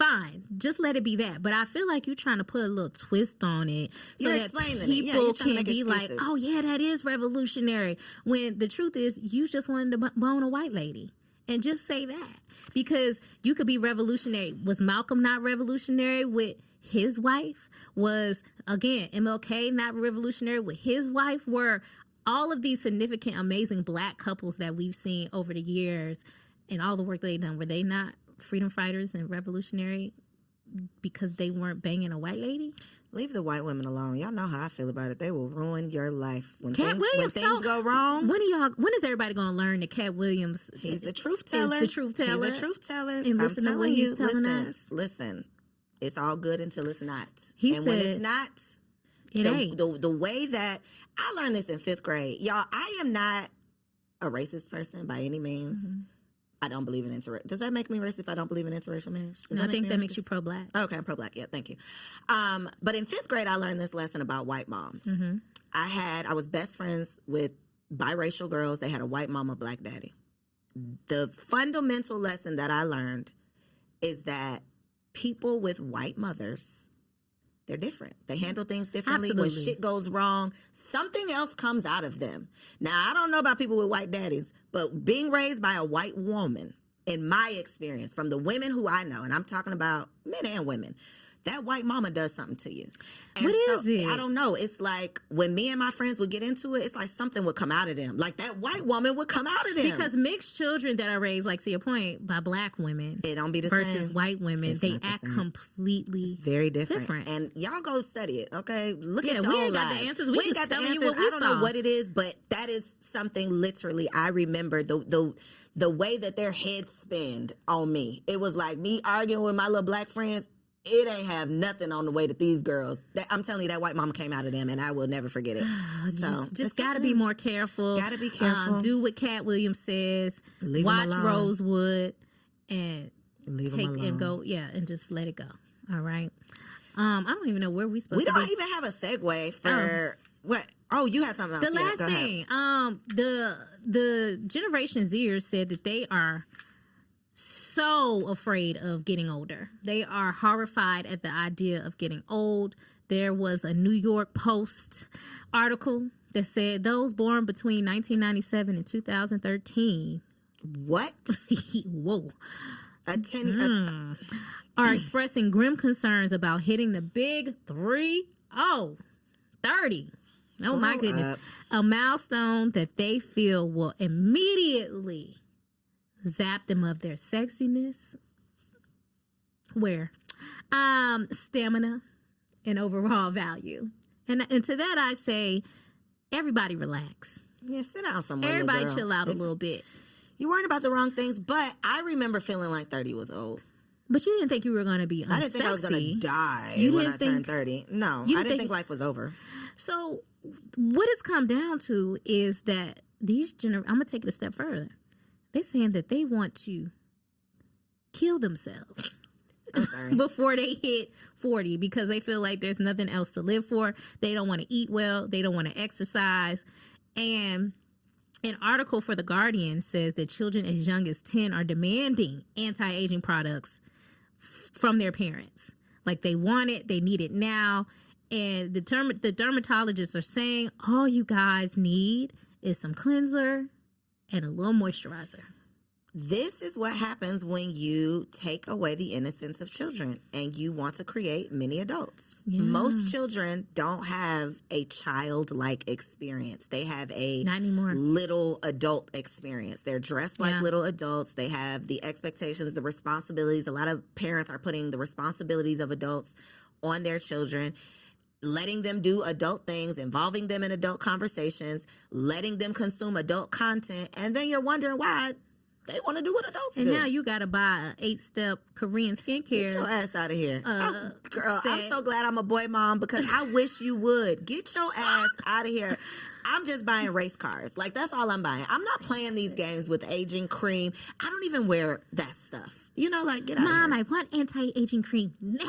[SPEAKER 5] fine. Just let it be that. But I feel like you're trying to put a little twist on it so
[SPEAKER 4] You're
[SPEAKER 5] that
[SPEAKER 4] explaining it. Yeah,
[SPEAKER 5] people
[SPEAKER 4] you're trying to
[SPEAKER 5] can
[SPEAKER 4] make
[SPEAKER 5] be like,
[SPEAKER 4] excuses.
[SPEAKER 5] oh, yeah, that is revolutionary. When the truth is, you just wanted to bone a white lady. And just say that. Because you could be revolutionary. Was Malcolm not revolutionary with his wife? Was, again, MLK not revolutionary with his wife? Were all of these significant, amazing black couples that we've seen over the years and all the work they've done, were they not freedom fighters and revolutionary because they weren't banging a white lady?
[SPEAKER 4] Leave the white women alone. Y'all know how I feel about it. They will ruin your life when
[SPEAKER 5] Cat Williams,
[SPEAKER 4] things go wrong.
[SPEAKER 5] When is everybody going to learn that Cat Williams
[SPEAKER 4] He's the truth teller.
[SPEAKER 5] is the truth teller?
[SPEAKER 4] He's the truth teller.
[SPEAKER 5] And listen to what he's telling us.
[SPEAKER 4] Listen, it's all good until it's not.
[SPEAKER 5] He
[SPEAKER 4] and when
[SPEAKER 5] said
[SPEAKER 4] it's not,
[SPEAKER 5] it ain't.
[SPEAKER 4] The way that I learned this in 5th grade. Y'all, I am not a racist person by any means.
[SPEAKER 5] Mm-hmm.
[SPEAKER 4] I don't believe in interracial. Does that make me racist if I don't believe in interracial marriage?
[SPEAKER 5] I think that makes you pro-black.
[SPEAKER 4] Okay, I'm pro-black. Yeah, thank you. But in 5th grade, I learned this lesson about white moms.
[SPEAKER 5] Mm-hmm.
[SPEAKER 4] I was best friends with biracial girls. They had a white mama, black daddy. The fundamental lesson that I learned is that people with white mothers, they're different. They handle things differently.
[SPEAKER 5] Absolutely.
[SPEAKER 4] When shit goes wrong, something else comes out of them. Now, I don't know about people with white daddies, but being raised by a white woman, in my experience, from the women who I know, and I'm talking about men and women, that white mama does something to you. And
[SPEAKER 5] What is it?
[SPEAKER 4] I don't know. It's like when me and my friends would get into it, it's like something would come out of them. Like that white woman would come out of them.
[SPEAKER 5] Because mixed children that are raised, like to your point, by black women
[SPEAKER 4] it don't be the
[SPEAKER 5] versus
[SPEAKER 4] same.
[SPEAKER 5] white women,
[SPEAKER 4] It's
[SPEAKER 5] they
[SPEAKER 4] not the
[SPEAKER 5] act
[SPEAKER 4] same.
[SPEAKER 5] completely
[SPEAKER 4] It's very different. And y'all go study it, okay? Look at your
[SPEAKER 5] we
[SPEAKER 4] own
[SPEAKER 5] ain't got the
[SPEAKER 4] lives.
[SPEAKER 5] answers. We
[SPEAKER 4] ain't
[SPEAKER 5] just
[SPEAKER 4] got the
[SPEAKER 5] telling you
[SPEAKER 4] answers.
[SPEAKER 5] what we
[SPEAKER 4] I don't know
[SPEAKER 5] saw.
[SPEAKER 4] what it is, but that is something literally I remember the way that their heads spinned on me. It was like me arguing with my little black friends. It ain't have nothing on the way that these girls. I'm telling you, that white mama came out of them, and I will never forget it. So
[SPEAKER 5] just got to be more careful.
[SPEAKER 4] Gotta be careful.
[SPEAKER 5] Do what Cat Williams says.
[SPEAKER 4] Leave 'em
[SPEAKER 5] Watch
[SPEAKER 4] alone.
[SPEAKER 5] Rosewood and
[SPEAKER 4] Leave 'em
[SPEAKER 5] take
[SPEAKER 4] alone.
[SPEAKER 5] and go. Yeah, and just let it go. All right. I don't even know where we supposed
[SPEAKER 4] We
[SPEAKER 5] to
[SPEAKER 4] don't
[SPEAKER 5] be.
[SPEAKER 4] even have a segue for what? Oh, you had something else.
[SPEAKER 5] The
[SPEAKER 4] Yeah,
[SPEAKER 5] last
[SPEAKER 4] go ahead.
[SPEAKER 5] thing, the Generation Zers said that they are so afraid of getting older. They are horrified at the idea of getting old. There was a New York Post article that said those born between 1997 and 2013
[SPEAKER 4] What?
[SPEAKER 5] whoa,
[SPEAKER 4] A
[SPEAKER 5] are expressing grim concerns about hitting the big 30. Oh my
[SPEAKER 4] Grow
[SPEAKER 5] goodness.
[SPEAKER 4] up.
[SPEAKER 5] A milestone that they feel will immediately zap them of their sexiness, stamina, and overall value. And to that I say, everybody relax.
[SPEAKER 4] Yeah, sit down somewhere.
[SPEAKER 5] Everybody
[SPEAKER 4] little girl.
[SPEAKER 5] chill out a little bit.
[SPEAKER 4] You're worrying about the wrong things, but I remember feeling like 30 was old.
[SPEAKER 5] But you didn't think you were going to be unsexy.
[SPEAKER 4] I didn't think I was going to die
[SPEAKER 5] You
[SPEAKER 4] when I
[SPEAKER 5] didn't
[SPEAKER 4] turned
[SPEAKER 5] think-
[SPEAKER 4] 30. No,
[SPEAKER 5] you
[SPEAKER 4] I
[SPEAKER 5] didn't
[SPEAKER 4] didn't think
[SPEAKER 5] think-
[SPEAKER 4] life was over.
[SPEAKER 5] So what it's come down to is that I'm going to take it a step further. They're saying that they want to kill themselves
[SPEAKER 4] I'm sorry.
[SPEAKER 5] before they hit 40 because they feel like there's nothing else to live for. They don't want to eat well. They don't want to exercise. And an article for The Guardian says that children as young as 10 are demanding anti-aging products from their parents. Like they want it, they need it now. And the dermatologists are saying all you guys need is some cleanser and a little moisturizer.
[SPEAKER 4] This is what happens when you take away the innocence of children and you want to create many adults.
[SPEAKER 5] Yeah.
[SPEAKER 4] Most children don't have a childlike experience. They have a
[SPEAKER 5] Not anymore.
[SPEAKER 4] little adult experience. They're dressed like
[SPEAKER 5] Yeah.
[SPEAKER 4] little adults. They have the expectations, the responsibilities. A lot of parents are putting the responsibilities of adults on their children, letting them do adult things, involving them in adult conversations, letting them consume adult content, and then you're wondering why they want to do what adults
[SPEAKER 5] And
[SPEAKER 4] do.
[SPEAKER 5] now you got to buy an 8-step Korean
[SPEAKER 4] Get your
[SPEAKER 5] skincare.
[SPEAKER 4] ass out of here. Girl, I'm
[SPEAKER 5] set.
[SPEAKER 4] so glad I'm a boy mom because I wish you would. Get your ass out of here. I'm just buying race cars. Like, that's all I'm buying. I'm not playing these games with aging cream. I don't even wear that stuff. You know, like, get out of here.
[SPEAKER 5] Mom, I want anti-aging cream now.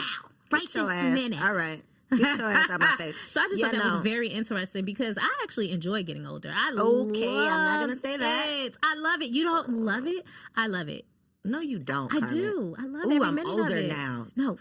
[SPEAKER 5] Right
[SPEAKER 4] Get your
[SPEAKER 5] this
[SPEAKER 4] ass.
[SPEAKER 5] minute.
[SPEAKER 4] All right. Get your ass out my face.
[SPEAKER 5] So I just
[SPEAKER 4] Yeah,
[SPEAKER 5] thought that
[SPEAKER 4] no.
[SPEAKER 5] was very interesting because I actually enjoy getting older. I
[SPEAKER 4] Okay, I'm not
[SPEAKER 5] love
[SPEAKER 4] gonna say that.
[SPEAKER 5] it. I love it. You don't love it? I love it.
[SPEAKER 4] No, you don't.
[SPEAKER 5] I
[SPEAKER 4] Carmen.
[SPEAKER 5] do. I love
[SPEAKER 4] Ooh,
[SPEAKER 5] every
[SPEAKER 4] I'm
[SPEAKER 5] minute
[SPEAKER 4] older
[SPEAKER 5] of it.
[SPEAKER 4] now.
[SPEAKER 5] No,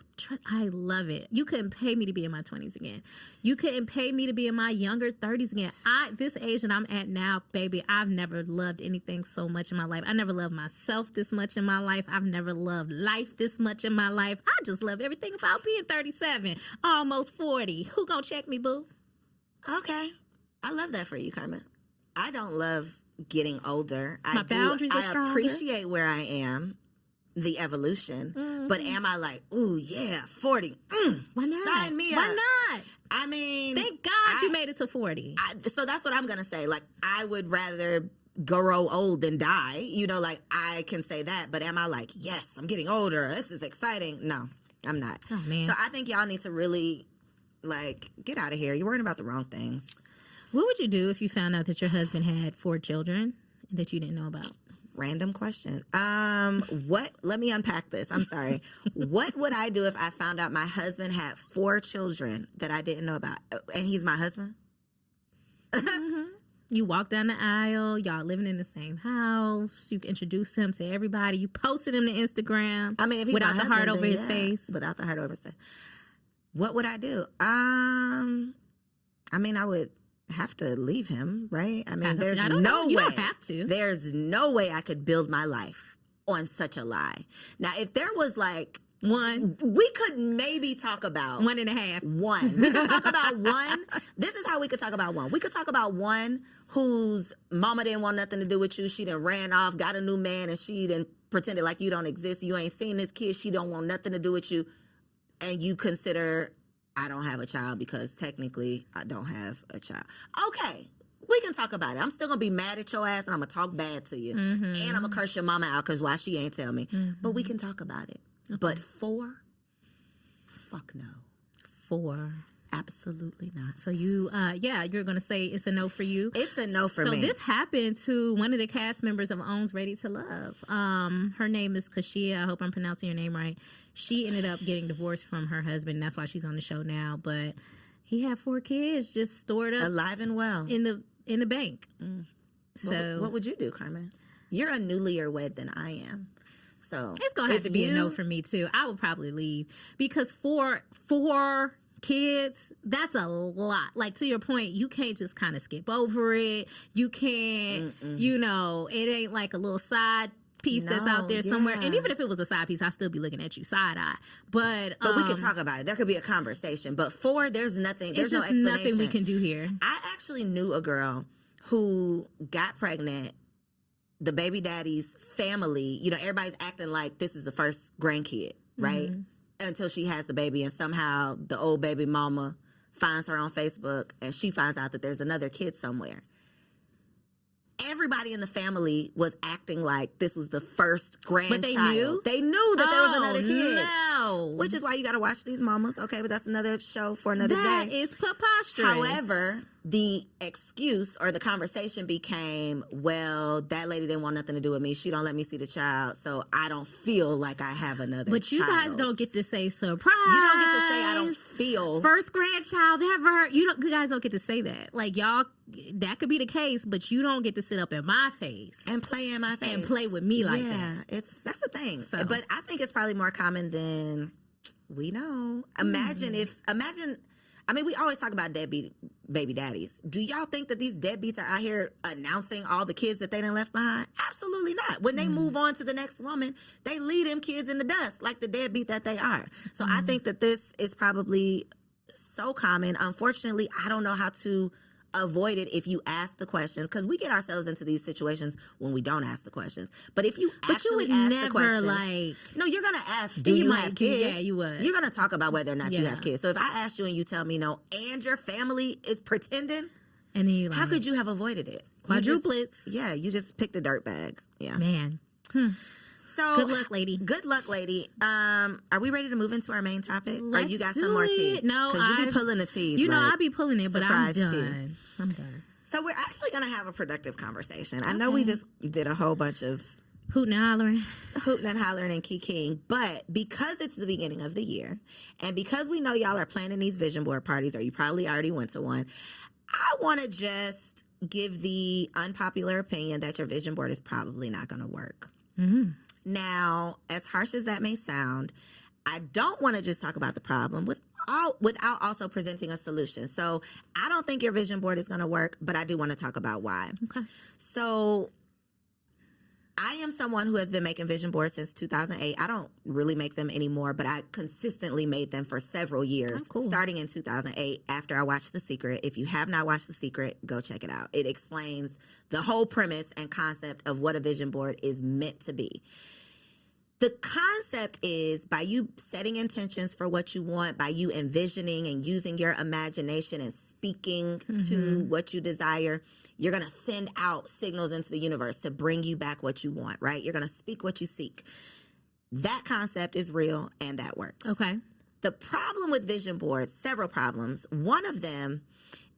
[SPEAKER 5] I love it. You couldn't pay me to be in my 20s again. You couldn't pay me to be in my younger 30s again. This age that I'm at now, baby, I've never loved anything so much in my life. I never loved myself this much in my life. I've never loved life this much in my life. I just love everything about being 37, almost 40. Who gonna check me, boo?
[SPEAKER 4] Okay. I love that for you, Carmen. I don't love getting older.
[SPEAKER 5] My boundaries are stronger.
[SPEAKER 4] I appreciate where I am, the evolution, but am I like, ooh, yeah, 40?
[SPEAKER 5] Why not?
[SPEAKER 4] Sign me up.
[SPEAKER 5] Why not?
[SPEAKER 4] I mean,
[SPEAKER 5] Thank God you made it to 40.
[SPEAKER 4] So that's what I'm going to say. Like, I would rather grow old than die. You know, like, I can say that, but am I like, yes, I'm getting older. This is exciting. No, I'm not.
[SPEAKER 5] Oh, man.
[SPEAKER 4] So I think y'all need to really, like, get out of here. You're worrying about the wrong things.
[SPEAKER 5] What would you do if you found out that your husband had 4 children that you didn't know about?
[SPEAKER 4] Random question. Let me unpack this. I'm sorry. What would I do if I found out my husband had 4 children that I didn't know about? And he's my husband?
[SPEAKER 5] You walk down the aisle, y'all living in the same house, you introduce him to everybody, you posted him to Instagram.
[SPEAKER 4] I mean, if he's
[SPEAKER 5] without
[SPEAKER 4] my
[SPEAKER 5] the heart
[SPEAKER 4] husband,
[SPEAKER 5] over
[SPEAKER 4] then
[SPEAKER 5] his
[SPEAKER 4] yeah.
[SPEAKER 5] face.
[SPEAKER 4] Without the heart over his face. What would I do? I mean, I would have to leave him, right? I mean, there's no way.
[SPEAKER 5] You don't have to.
[SPEAKER 4] There's no way I could build my life on such a lie. Now, if there was like
[SPEAKER 5] one,
[SPEAKER 4] we could maybe talk about
[SPEAKER 5] 1.5.
[SPEAKER 4] One. We could talk about one. This is how we could talk about one. We could talk about one whose mama didn't want nothing to do with you. She done ran off, got a new man, and she done pretended like you don't exist. You ain't seen this kid. She don't want nothing to do with you. And you consider, I don't have a child because technically I don't have a child. Okay, we can talk about it. I'm still going to be mad at your ass and I'm going to talk bad to you. And I'm going to curse your mama out because why she ain't tell me. But we can talk about it. Okay. But 4? Fuck no.
[SPEAKER 5] 4.
[SPEAKER 4] Absolutely not.
[SPEAKER 5] So you're going to say it's a no for you?
[SPEAKER 4] It's a no for me.
[SPEAKER 5] So this happened to one of the cast members of Owns Ready to Love. Her name is Kashia. I hope I'm pronouncing your name right. She ended up getting divorced from her husband. That's why she's on the show now. But he had 4 kids just stored up.
[SPEAKER 4] Alive and well.
[SPEAKER 5] In the bank. So
[SPEAKER 4] what would you do, Carmen? You're a newlier wed than I am. So
[SPEAKER 5] it's going to have to be a no for me, too. I would probably leave. Because four kids, that's a lot. Like, to your point, you can't just kind of skip over it. You can't, it ain't like a little side piece that's out there somewhere. And even if it was a side piece, I'd still be looking at you side eye. But
[SPEAKER 4] we can talk about it. There could be a conversation. But 4, there's nothing. There's no explanation.
[SPEAKER 5] Nothing we can do here.
[SPEAKER 4] I actually knew a girl who got pregnant. The baby daddy's family, everybody's acting like this is the first grandkid, right? Until she has the baby, and somehow the old baby mama finds her on Facebook, and she finds out that there's another kid somewhere. Everybody in the family was acting like this was the first grandchild.
[SPEAKER 5] But they knew?
[SPEAKER 4] They knew that there was another kid.
[SPEAKER 5] No.
[SPEAKER 4] Which is why you got to watch these mamas. Okay, but that's another show for another day.
[SPEAKER 5] That is preposterous.
[SPEAKER 4] However, the excuse or the conversation became, well, that lady didn't want nothing to do with me. She don't let me see the child, so I don't feel like I have another
[SPEAKER 5] But you
[SPEAKER 4] child.
[SPEAKER 5] guys don't get to say surprise.
[SPEAKER 4] You don't get to say I don't feel.
[SPEAKER 5] First grandchild ever. You guys don't get to say that. Like, y'all, that could be the case, but you don't get to sit up in my face.
[SPEAKER 4] And play in my face.
[SPEAKER 5] And play with me like that.
[SPEAKER 4] Yeah, that's the thing.
[SPEAKER 5] So.
[SPEAKER 4] But I think it's probably more common than we know. Imagine we always talk about deadbeat baby daddies. Do y'all think that these deadbeats are out here announcing all the kids that they done left behind? Absolutely not. When they move on to the next woman, they leave them kids in the dust like the deadbeat that they are. So I think that this is probably so common. Unfortunately, I don't know how to avoid it if you ask the questions, because we get ourselves into these situations when we don't ask the questions. But if you actually ask the questions, no, you're gonna ask, do you have kids?
[SPEAKER 5] Yeah, you would.
[SPEAKER 4] You're gonna talk about whether or not you have kids. So if I asked you and you tell me no, and your family is pretending,
[SPEAKER 5] and then you like,
[SPEAKER 4] how could you have avoided it?
[SPEAKER 5] Quadruplets.
[SPEAKER 4] You just picked a dirt bag. Yeah,
[SPEAKER 5] man.
[SPEAKER 4] So
[SPEAKER 5] good luck, lady.
[SPEAKER 4] Good luck, lady. Are we ready to move into our main topic?
[SPEAKER 5] Let's
[SPEAKER 4] or you got
[SPEAKER 5] do
[SPEAKER 4] some more tea?
[SPEAKER 5] it. No,
[SPEAKER 4] because you be pulling the tea.
[SPEAKER 5] I'll be pulling it, but I'm
[SPEAKER 4] surprise
[SPEAKER 5] done.
[SPEAKER 4] tea.
[SPEAKER 5] I'm done.
[SPEAKER 4] So we're actually going to have a productive conversation. I know we just did a whole bunch of
[SPEAKER 5] hooting and
[SPEAKER 4] hollering and kikiing, but because it's the beginning of the year, and because we know y'all are planning these vision board parties, or you probably already went to one, I want to just give the unpopular opinion that your vision board is probably not going to work. Now, as harsh as that may sound, I don't want to just talk about the problem without also presenting a solution. So I don't think your vision board is going to work, but I do want to talk about why.
[SPEAKER 5] Okay.
[SPEAKER 4] So I am someone who has been making vision boards since 2008. I don't really make them anymore, but I consistently made them for several years, starting in 2008 after I watched The Secret. If you have not watched The Secret, go check it out. It explains the whole premise and concept of what a vision board is meant to be. The concept is by you setting intentions for what you want, by you envisioning and using your imagination and speaking to what you desire, you're going to send out signals into the universe to bring you back what you want, right? You're going to speak what you seek. That concept is real and that works.
[SPEAKER 5] Okay.
[SPEAKER 4] The problem with vision boards, several problems. One of them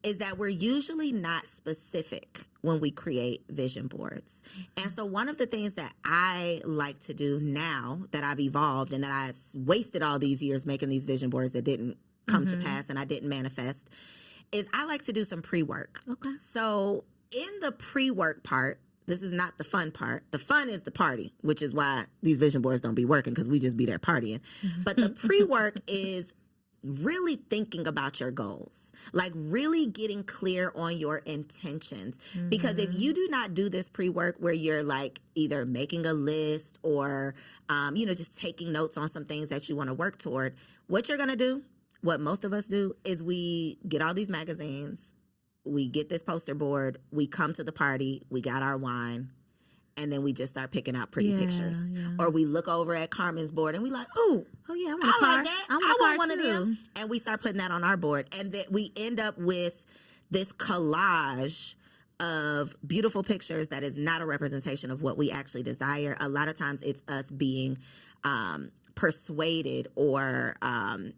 [SPEAKER 4] is that we're usually not specific when we create vision boards. And so one of the things that I like to do now that I've evolved and that I wasted all these years making these vision boards that didn't come to pass and I didn't manifest is I like to do some pre-work. Okay. So in the pre-work part, this is not the fun part. The fun is the party, which is why these vision boards don't be working because we just be there partying. But the pre-work is really thinking about your goals, like really getting clear on your intentions. Because if you do not do this pre-work where you're like either making a list or, just taking notes on some things that you want to work toward, what you're going to do, what most of us do, is we get all these magazines, we get this poster board, we come to the party, we got our wine, and then we just start picking out pretty pictures. Yeah. Or we look over at Carmen's board and we like, oh yeah, I like that. I want one of them. And we start putting that on our board. And then we end up with this collage of beautiful pictures that is not a representation of what we actually desire. A lot of times it's us being persuaded or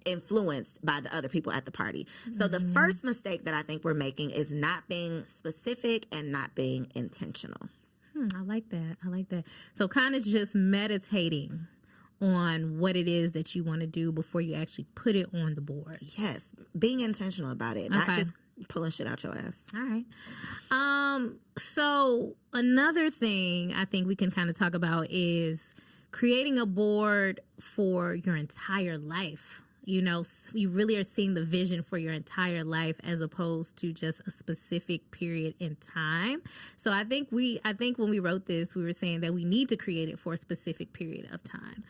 [SPEAKER 4] influenced by the other people at the party. So the first mistake that I think we're making is not being specific and not being intentional.
[SPEAKER 5] I like that. So kind of just meditating on what it is that you want to do before you actually put it on the board.
[SPEAKER 4] Yes. Being intentional about it, not just pulling shit out your ass.
[SPEAKER 5] All right. So another thing I think we can kind of talk about is creating a board for your entire life. You know, you really are seeing the vision for your entire life as opposed to just a specific period in time. So I think when we wrote this, we were saying that we need to create it for a specific period of time.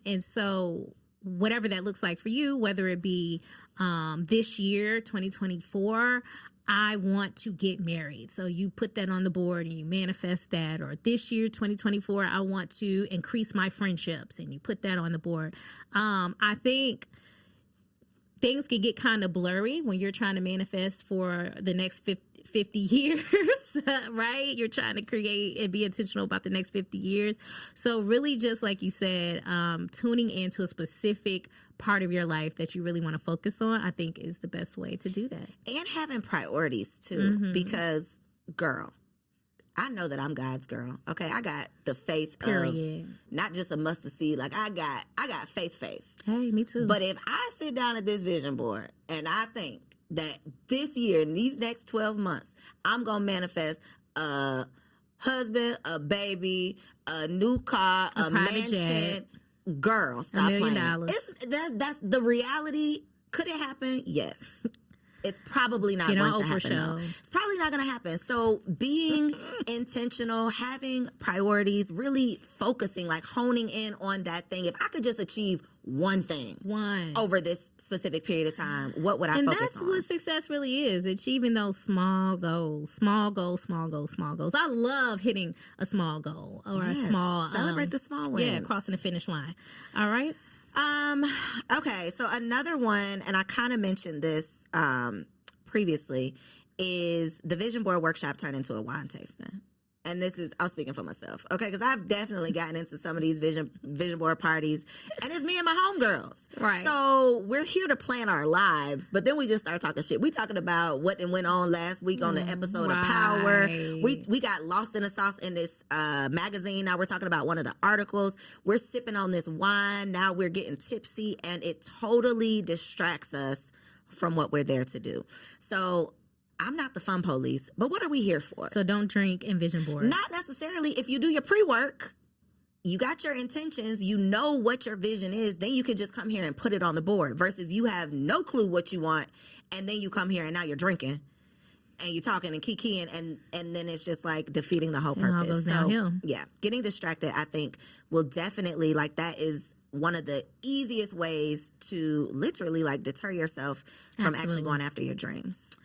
[SPEAKER 5] And so whatever that looks like for you, whether it be this year, 2024, I want to get married. So you put that on the board and you manifest that. Or this year, 2024, I want to increase my friendships, and you put that on the board. I think things can get kind of blurry when you're trying to manifest for the next 50 years, right? You're trying to create and be intentional about the next 50 years. So really, just like you said, tuning into a specific part of your life that you really want to focus on, I think is the best way to do that.
[SPEAKER 4] And having priorities too, because girl, I know that I'm God's girl. Okay, I got the faith of not just a mustard seed. Like I got faith.
[SPEAKER 5] Hey, me too.
[SPEAKER 4] But if I sit down at this vision board and I think that this year, in these next 12 months, I'm gonna manifest a husband, a baby, a new car, a mansion. Jet. Girl, stop
[SPEAKER 5] $1 million.
[SPEAKER 4] Playing. That's the reality. Could it happen? Yes. It's probably not going to happen. No. It's probably not going to happen. So being intentional, having priorities, really focusing, like honing in on that thing. If I could just achieve one thing over this specific period of time, what would I focus on? And
[SPEAKER 5] that's what success really is, achieving those small goals. I love hitting a small goal or a small...
[SPEAKER 4] Celebrate the small wins.
[SPEAKER 5] Yeah, crossing the finish line. All right?
[SPEAKER 4] Okay, so another one, and I kind of mentioned this previously, is the vision board workshop turned into a wine tasting. And this is, I'm speaking for myself, okay? Because I've definitely gotten into some of these vision board parties, and it's me and my homegirls.
[SPEAKER 5] Right.
[SPEAKER 4] So we're here to plan our lives, but then we just start talking shit. We talking about what went on last week on the episode of Power. We got lost in the sauce in this magazine. Now we're talking about one of the articles. We're sipping on this wine. Now we're getting tipsy, and it totally distracts us from what we're there to do. So I'm not the fun police, but what are we here for?
[SPEAKER 5] So don't drink and vision board.
[SPEAKER 4] Not necessarily. If you do your pre-work, you got your intentions, you know what your vision is, then you can just come here and put it on the board versus you have no clue what you want and then you come here and now you're drinking and you're talking and kikiing and then it's just like defeating the whole purpose.
[SPEAKER 5] It all goes downhill.
[SPEAKER 4] Yeah, getting distracted, I think, will definitely, like, that is one of the easiest ways to literally like deter yourself from actually going after your dreams.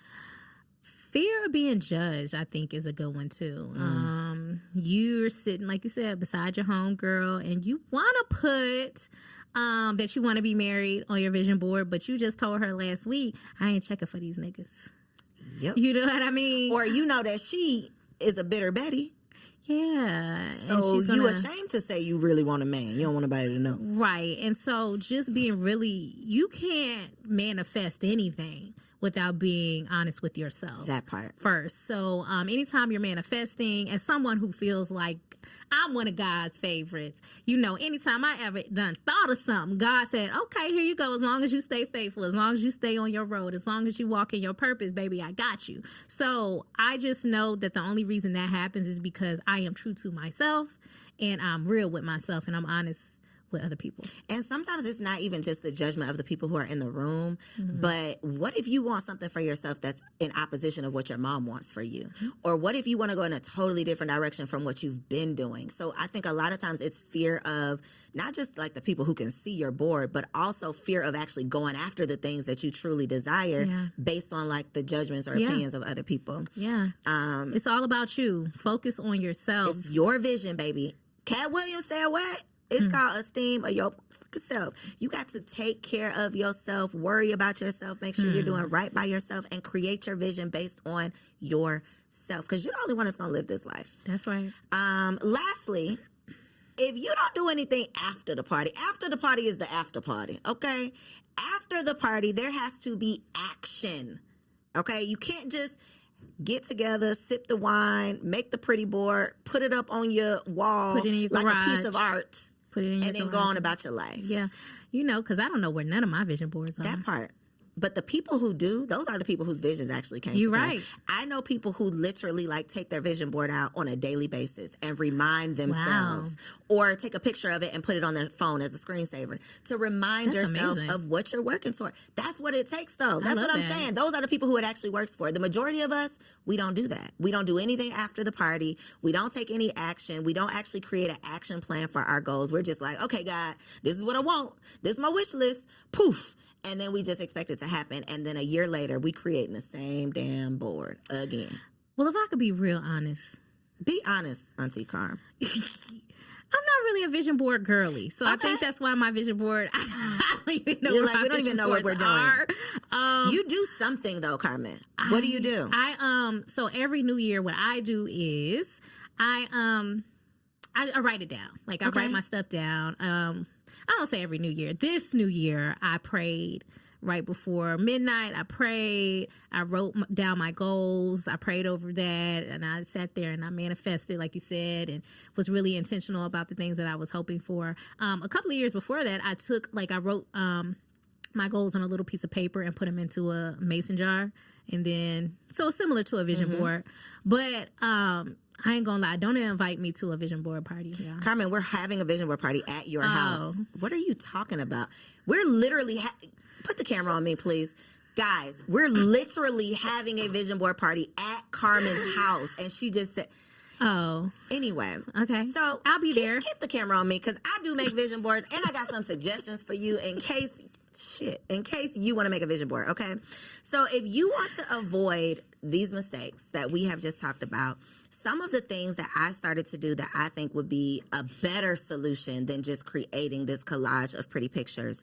[SPEAKER 5] Fear of being judged, I think, is a good one too. You're sitting, like you said, beside your homegirl, and you want to put that you want to be married on your vision board, but you just told her last week, I ain't checking for these niggas.
[SPEAKER 4] Yep.
[SPEAKER 5] You know what I mean?
[SPEAKER 4] Or you know that she is a bitter Betty.
[SPEAKER 5] Yeah.
[SPEAKER 4] So
[SPEAKER 5] and she's
[SPEAKER 4] you ashamed to say you really want a man. You don't want nobody to know.
[SPEAKER 5] Right. And so just being really, you can't manifest anything without being honest with yourself.
[SPEAKER 4] That part.
[SPEAKER 5] First. So anytime you're manifesting, as someone who feels like I'm one of God's favorites, you know, anytime I ever done thought of something, God said, okay, here you go. As long as you stay faithful, as long as you stay on your road, as long as you walk in your purpose, baby, I got you. So I just know that the only reason that happens is because I am true to myself and I'm real with myself and I'm honest with other people.
[SPEAKER 4] And sometimes it's not even just the judgment of the people who are in the room, but what if you want something for yourself that's in opposition of what your mom wants for you? Or what if you want to go in a totally different direction from what you've been doing? So I think a lot of times it's fear of not just like the people who can see your board, but also fear of actually going after the things that you truly desire based on like the judgments or opinions of other people.
[SPEAKER 5] Yeah. It's all about you. Focus on yourself.
[SPEAKER 4] It's your vision, baby. Cat Williams said what? It's called esteem of your self. You got to take care of yourself, worry about yourself, make sure you're doing right by yourself, and create your vision based on yourself. Because you're the only one that's going to live this life.
[SPEAKER 5] That's right.
[SPEAKER 4] Lastly, if you don't do anything after the party is the after party, okay? After the party, there has to be action, okay? You can't just get together, sip the wine, make the pretty board, put it up on your wall
[SPEAKER 5] Put it in your
[SPEAKER 4] like
[SPEAKER 5] garage.
[SPEAKER 4] a piece of art.
[SPEAKER 5] Put it in your
[SPEAKER 4] and then go on about your life.
[SPEAKER 5] Yeah. You know, because I don't know where none of my vision boards are.
[SPEAKER 4] That part. But the people who do, those are the people whose visions actually came
[SPEAKER 5] You're
[SPEAKER 4] to pass.
[SPEAKER 5] right.
[SPEAKER 4] I know people who literally like take their vision board out on a daily basis and remind themselves or take a picture of it and put it on their phone as a screensaver to remind
[SPEAKER 5] That's
[SPEAKER 4] yourself
[SPEAKER 5] amazing.
[SPEAKER 4] of what you're working toward. That's what it takes, though. That's what I'm
[SPEAKER 5] that.
[SPEAKER 4] saying. Those are the people who it actually works for. The majority of us, we don't do that. We don't do anything after the party. We don't take any action. We don't actually create an action plan for our goals. We're just like, okay, God, this is what I want. This is my wish list. Poof. And then we just expect it to happen. And then a year later, we creating the same damn board again.
[SPEAKER 5] Well, if I could be real honest.
[SPEAKER 4] Be honest, Auntie Carm.
[SPEAKER 5] I'm not really a vision board girly. So I think that's why my vision board, I don't even know
[SPEAKER 4] You're
[SPEAKER 5] what
[SPEAKER 4] like,
[SPEAKER 5] my
[SPEAKER 4] we don't even
[SPEAKER 5] vision
[SPEAKER 4] know what we're
[SPEAKER 5] boards are.
[SPEAKER 4] You do something, though, Carmen. What do you do?
[SPEAKER 5] So every new year, what I do is I write it down. Like I write my stuff down. I don't say every new year. This new year, I prayed right before midnight. I prayed. I wrote down my goals. I prayed over that, and I sat there and I manifested, like you said, and was really intentional about the things that I was hoping for. A couple of years before that, I wrote my goals on a little piece of paper and put them into a mason jar, and then so similar to a vision board, but. I ain't gonna lie. Don't invite me to a vision board party. Yeah.
[SPEAKER 4] Carmen, we're having a vision board party at your house. What are you talking about? We're literally... Put the camera on me, please. Guys, we're literally having a vision board party at Carmen's house. And she just said...
[SPEAKER 5] Oh.
[SPEAKER 4] Anyway.
[SPEAKER 5] Okay.
[SPEAKER 4] So
[SPEAKER 5] I'll be there.
[SPEAKER 4] Keep the camera on me because I do make vision boards and I got some suggestions for you in case you want to make a vision board, okay? So if you want to avoid these mistakes that we have just talked about, some of the things that I started to do that I think would be a better solution than just creating this collage of pretty pictures,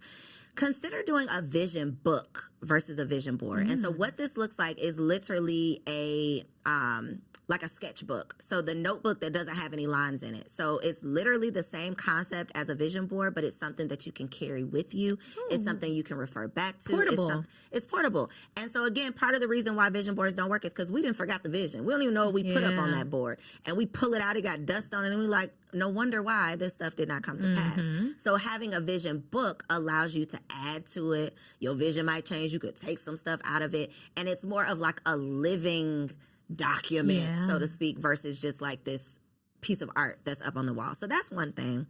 [SPEAKER 4] consider doing a vision book versus a vision board. And so what this looks like is literally like a sketchbook. So the notebook that doesn't have any lines in it. So it's literally the same concept as a vision board, but it's something that you can carry with you. It's something you can refer back to.
[SPEAKER 5] Portable.
[SPEAKER 4] It's portable. And so again, part of the reason why vision boards don't work is because we didn't forget the vision. We don't even know what we put up on that board. And we pull it out, it got dust on it, and we're like, no wonder why this stuff did not come to pass. So having a vision book allows you to add to it. Your vision might change. You could take some stuff out of it. And it's more of like a living document, so to speak, versus just like this piece of art that's up on the wall. So that's one thing.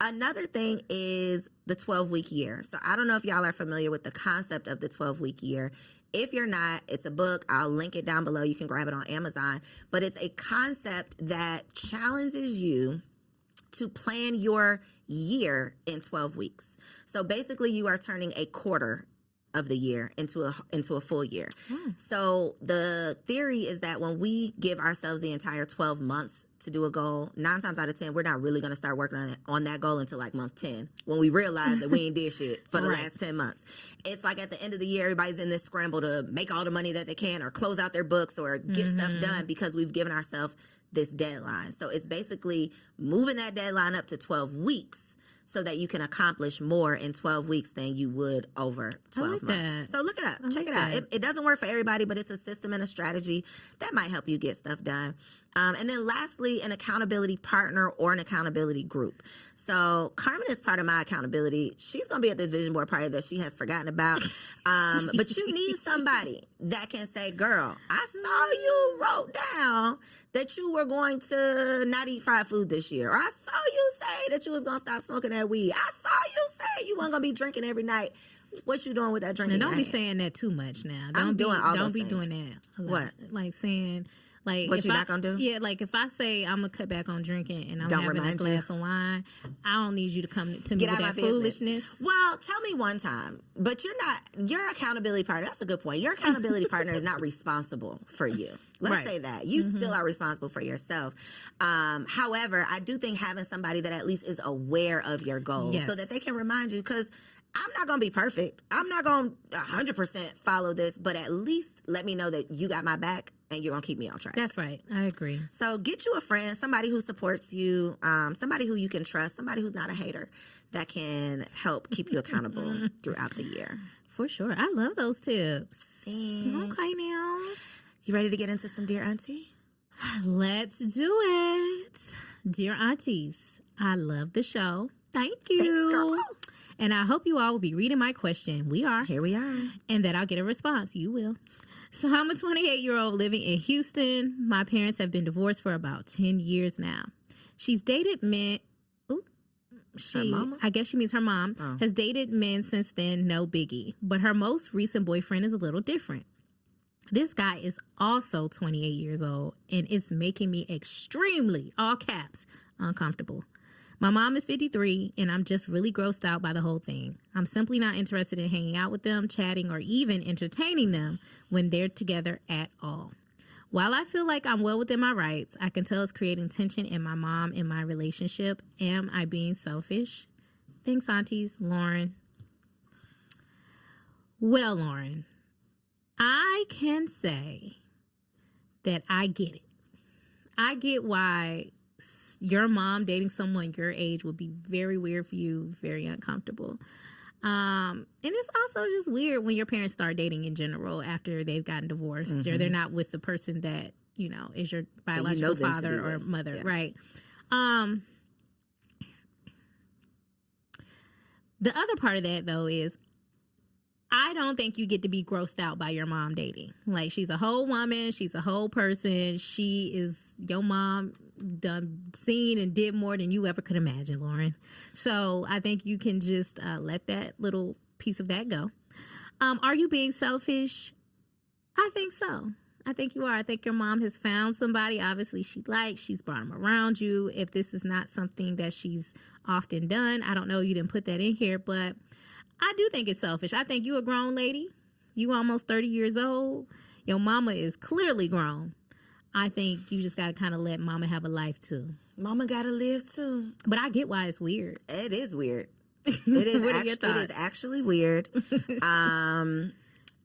[SPEAKER 4] Another thing is the 12-week year. So I don't know if y'all are familiar with the concept of the 12-week year. If you're not, it's a book. I'll link it down below. You can grab it on Amazon. But it's a concept that challenges you to plan your year in 12 weeks. So basically you are turning a quarter of the year into a full year. So the theory is that when we give ourselves the entire 12 months to do a goal, 9 times out of 10, we're not really going to start working on that goal until like month 10, when we realize that we ain't did shit for the last 10 months. It's like at the end of the year, everybody's in this scramble to make all the money that they can or close out their books or get stuff done because we've given ourselves this deadline. So it's basically moving that deadline up to 12 weeks so that you can accomplish more in 12 weeks than you would over 12 months. So look it up. Check it out. It doesn't work for everybody, but it's a system and a strategy that might help you get stuff done. And then lastly, an accountability partner or an accountability group. So Carmen is part of my accountability. She's going to be at the vision board party that she has forgotten about. But you need somebody that can say, girl, I saw you wrote down that you were going to not eat fried food this year. Or I saw you say that you was going to stop smoking that weed. I saw you say you weren't going to be drinking every night. What you doing with that drinking?
[SPEAKER 5] Now, don't be saying that too much now. Don't be doing that.
[SPEAKER 4] What?
[SPEAKER 5] Like saying... Like,
[SPEAKER 4] what you not gonna do?
[SPEAKER 5] Yeah, like if I say I'm gonna cut back on drinking and I'm having a glass of wine, I don't need you to come to me with that foolishness.
[SPEAKER 4] Well, tell me one time, but your accountability partner, that's a good point. Your accountability partner is not responsible for you. Let's say that. You still are responsible for yourself. However, I do think having somebody that at least is aware of your goals so that they can remind you, because I'm not going to be perfect. I'm not going to 100% follow this, but at least let me know that you got my back and you're going to keep me on track.
[SPEAKER 5] That's right. I agree.
[SPEAKER 4] So get you a friend, somebody who supports you, somebody who you can trust, somebody who's not a hater that can help keep you accountable throughout the year.
[SPEAKER 5] For sure. I love those tips.
[SPEAKER 4] Thanks.
[SPEAKER 5] Okay, now.
[SPEAKER 4] You ready to get into some Dear Auntie?
[SPEAKER 5] Let's do it. Dear Aunties, I love the show. Thank you.
[SPEAKER 4] Thanks, girl.
[SPEAKER 5] And I hope you all will be reading my question. We are.
[SPEAKER 4] Here we are.
[SPEAKER 5] And that I'll get a response. You will. So I'm a 28-year-old living in Houston. My parents have been divorced for about 10 years now. She's dated men. I guess she means her mom, has dated men since then, no biggie. But her most recent boyfriend is a little different. This guy is also 28 years old, and it's making me extremely, all caps, uncomfortable. My mom is 53, and I'm just really grossed out by the whole thing. I'm simply not interested in hanging out with them, chatting, or even entertaining them when they're together at all. While I feel like I'm well within my rights, I can tell it's creating tension in my mom and my relationship. Am I being selfish? Thanks, aunties. Lauren. Well, Lauren, I can say that I get it. I get why your mom dating someone your age would be very weird for you, very uncomfortable. And it's also just weird when your parents start dating in general after they've gotten divorced or they're not with the person that, you know, is your biological father or mother, right? The other part of that, though, is I don't think you get to be grossed out by your mom dating. Like, she's a whole woman. She's a whole person. She is your mom, seen and did more than you ever could imagine, Lauren. So I think you can just let that little piece of that go. Are you being selfish? I think so. I think you are. I think your mom has found somebody, obviously, she likes. She's brought him around you. If this is not something that she's often done, I don't know. You didn't put that in here, but I do think it's selfish. I think you a grown lady. You almost 30 years old. Your mama is clearly grown. I think you just got to kind of let mama have a life, too.
[SPEAKER 4] Mama got to live, too.
[SPEAKER 5] But I get why it's weird.
[SPEAKER 4] It is weird. It is actually weird.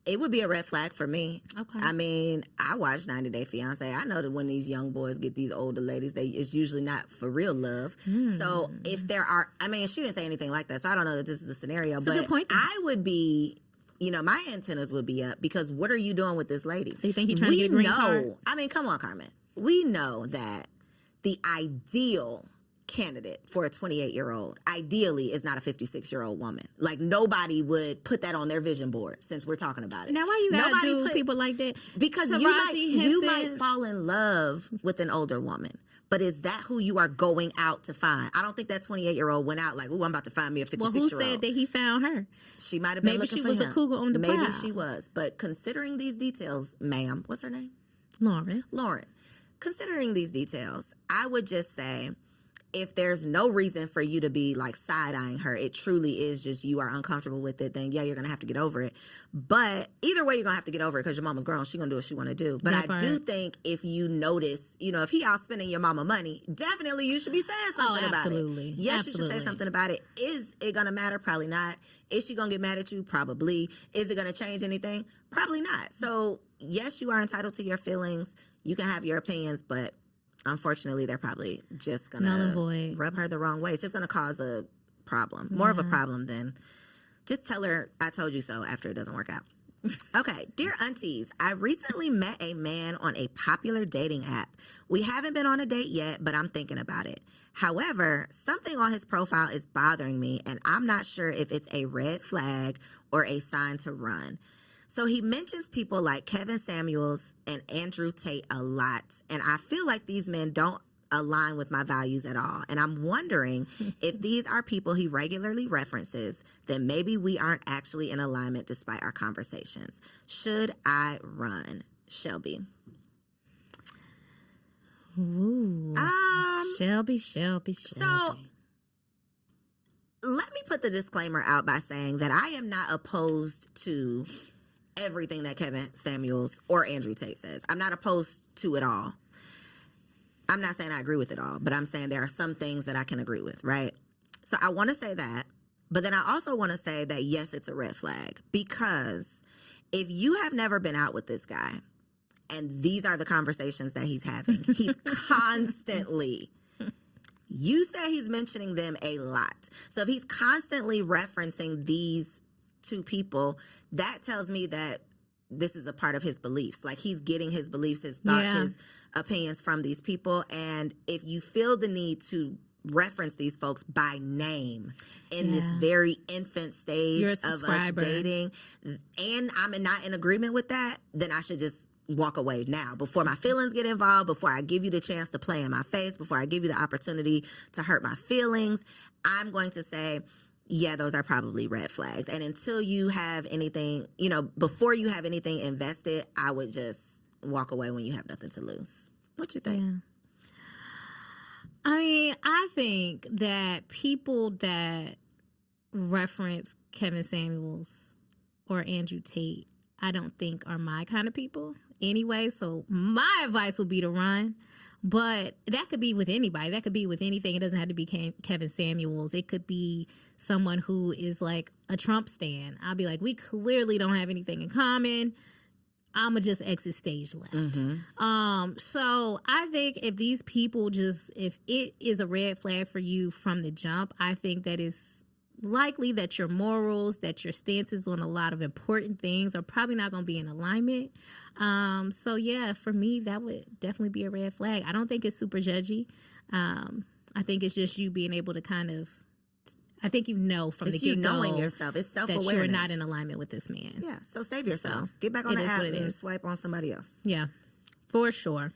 [SPEAKER 4] It would be a red flag for me.
[SPEAKER 5] Okay.
[SPEAKER 4] I mean, I watched 90 Day Fiance. I know that when these young boys get these older ladies, it's usually not for real love. So if there are, I mean, she didn't say anything like that, so I don't know that this is the scenario.
[SPEAKER 5] It's
[SPEAKER 4] but
[SPEAKER 5] a good point,
[SPEAKER 4] I would be, you know, my antennas would be up because what are you doing with this lady?
[SPEAKER 5] So you think you're trying to get a green card?
[SPEAKER 4] I mean, come on, Carmen. We know that the ideal candidate for a 28-year-old ideally is not a 56-year-old woman. Like, nobody would put that on their vision board since we're talking about it.
[SPEAKER 5] Now, why you gotta do people like that?
[SPEAKER 4] Because you might fall in love with an older woman, But is that who you are going out to find? I don't think that 28-year-old went out like, "Ooh, I'm about to find me a 56-year-old."
[SPEAKER 5] Well, who said that he found her?
[SPEAKER 4] She might have been looking for him.
[SPEAKER 5] Maybe she was a cougar on the prowl.
[SPEAKER 4] Maybe she was. But considering these details, ma'am, what's her name?
[SPEAKER 5] Lauren.
[SPEAKER 4] Considering these details, I would just say, if there's no reason for you to be like side-eyeing her, it truly is just you are uncomfortable with it, then yeah, you're going to have to get over it. But either way, you're going to have to get over it because your mama's grown. She's going to do what she want to do. But I do think if you notice, if he out spending your mama money, definitely you should be saying something about it. Yes, you should say something about it. Is it going to matter? Probably not. Is she going to get mad at you? Probably. Is it going to change anything? Probably not. So yes, you are entitled to your feelings. You can have your opinions, but unfortunately, they're probably just going to rub her the wrong way. It's just going to cause a problem. More of a problem than just tell her, "I told you so," after it doesn't work out. Okay. Dear Aunties, I recently met a man on a popular dating app. We haven't been on a date yet, but I'm thinking about it. However, something on his profile is bothering me, and I'm not sure if it's a red flag or a sign to run. So he mentions people like Kevin Samuels and Andrew Tate a lot, and I feel like these men don't align with my values at all. And I'm wondering if these are people he regularly references, then maybe we aren't actually in alignment despite our conversations. Should I run? Shelby.
[SPEAKER 5] Ooh. Shelby. So
[SPEAKER 4] let me put the disclaimer out by saying that I am not opposed to everything that Kevin Samuels or Andrew Tate says. I'm not opposed to it all. I'm not saying I agree with it all, but I'm saying there are some things that I can agree with, right? So I want to say that, but then I also want to say that, yes, it's a red flag, because if you have never been out with this guy and these are the conversations that he's having, he's constantly, you say he's mentioning them a lot. So if he's constantly referencing these two people, that tells me that this is a part of his beliefs. Like, he's getting his beliefs, his thoughts, his opinions from these people. And if you feel the need to reference these folks by name in this very infant stage of us dating, and I'm not in agreement with that, then I should just walk away now before my feelings get involved, before I give you the chance to play in my face, before I give you the opportunity to hurt my feelings. I'm going to say, yeah, those are probably red flags. And until you have anything, before you have anything invested, I would just walk away when you have nothing to lose. What you think?
[SPEAKER 5] Yeah. I mean, I think that people that reference Kevin Samuels or Andrew Tate, I don't think are my kind of people anyway. So my advice would be to run. But that could be with anybody. That could be with anything. It doesn't have to be Kevin Samuels. It could be someone who is like a Trump stan. I'll be like, we clearly don't have anything in common. I'ma just exit stage left. So I think if these people if it is a red flag for you from the jump, I think that it's likely that your morals, that your stances on a lot of important things are probably not going to be in alignment. So yeah, for me, that would definitely be a red flag. I don't think it's super judgy. I think it's just you being able to kind of, I think from the get-go,
[SPEAKER 4] knowing yourself. It's self-awareness.
[SPEAKER 5] That you're not in alignment with this man.
[SPEAKER 4] Yeah, so save yourself. Get back on the app and swipe on somebody else.
[SPEAKER 5] Yeah, for sure.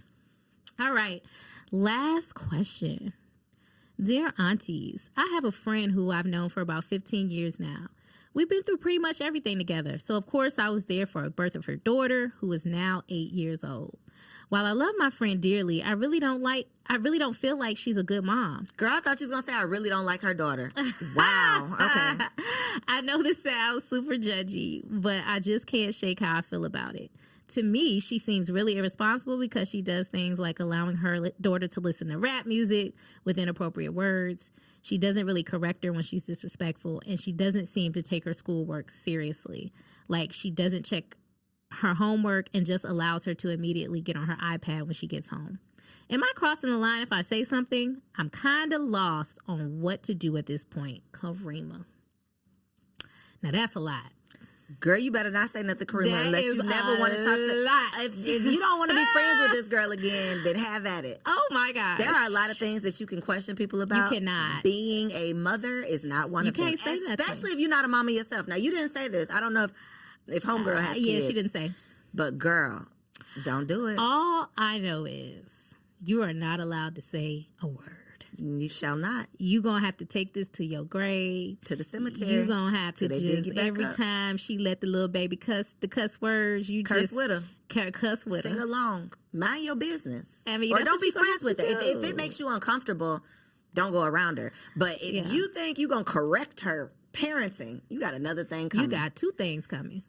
[SPEAKER 5] All right, last question. Dear Aunties, I have a friend who I've known for about 15 years now. We've been through pretty much everything together. So, of course, I was there for the birth of her daughter, who is now 8 years old. While I love my friend dearly, I really don't feel like she's a good mom.
[SPEAKER 4] Girl, I thought you was going to say I really don't like her daughter. Wow. Okay.
[SPEAKER 5] I know this sounds super judgy, but I just can't shake how I feel about it. To me, she seems really irresponsible because she does things like allowing her daughter to listen to rap music with inappropriate words. She doesn't really correct her when she's disrespectful, and she doesn't seem to take her schoolwork seriously. Like, she doesn't check her homework and just allows her to immediately get on her iPad when she gets home. Am I crossing the line if I say something? I'm kind of lost on what to do at this point. Karima. Now, that's a lot.
[SPEAKER 4] Girl, you better not say nothing, Karima, unless you never want to talk to. If you don't want to be friends with this girl again, then have at it.
[SPEAKER 5] Oh my gosh.
[SPEAKER 4] There are a lot of things that you can question people about.
[SPEAKER 5] You cannot.
[SPEAKER 4] Being a mother is not one of them.
[SPEAKER 5] You can't say that.
[SPEAKER 4] Especially if you're not a mama yourself. Now, you didn't say this. I don't know if homegirl has kids.
[SPEAKER 5] Yeah, she didn't say.
[SPEAKER 4] But girl, don't do it.
[SPEAKER 5] All I know is you are not allowed to say a word.
[SPEAKER 4] You shall not.
[SPEAKER 5] You gonna have to take this to your grave,
[SPEAKER 4] to the cemetery.
[SPEAKER 5] You gonna have to just every
[SPEAKER 4] up.
[SPEAKER 5] time she let the little baby cuss the cuss words, you
[SPEAKER 4] curse
[SPEAKER 5] just
[SPEAKER 4] with her.
[SPEAKER 5] Cuss with
[SPEAKER 4] Sing
[SPEAKER 5] her.
[SPEAKER 4] along. Mind your business.
[SPEAKER 5] I mean,
[SPEAKER 4] or
[SPEAKER 5] that's
[SPEAKER 4] don't
[SPEAKER 5] what
[SPEAKER 4] be
[SPEAKER 5] you gonna
[SPEAKER 4] friends
[SPEAKER 5] have
[SPEAKER 4] with
[SPEAKER 5] to
[SPEAKER 4] her. If
[SPEAKER 5] do.
[SPEAKER 4] it makes you uncomfortable, don't go around her. But if you think you're gonna correct her parenting, you got another thing coming.
[SPEAKER 5] You got two things coming.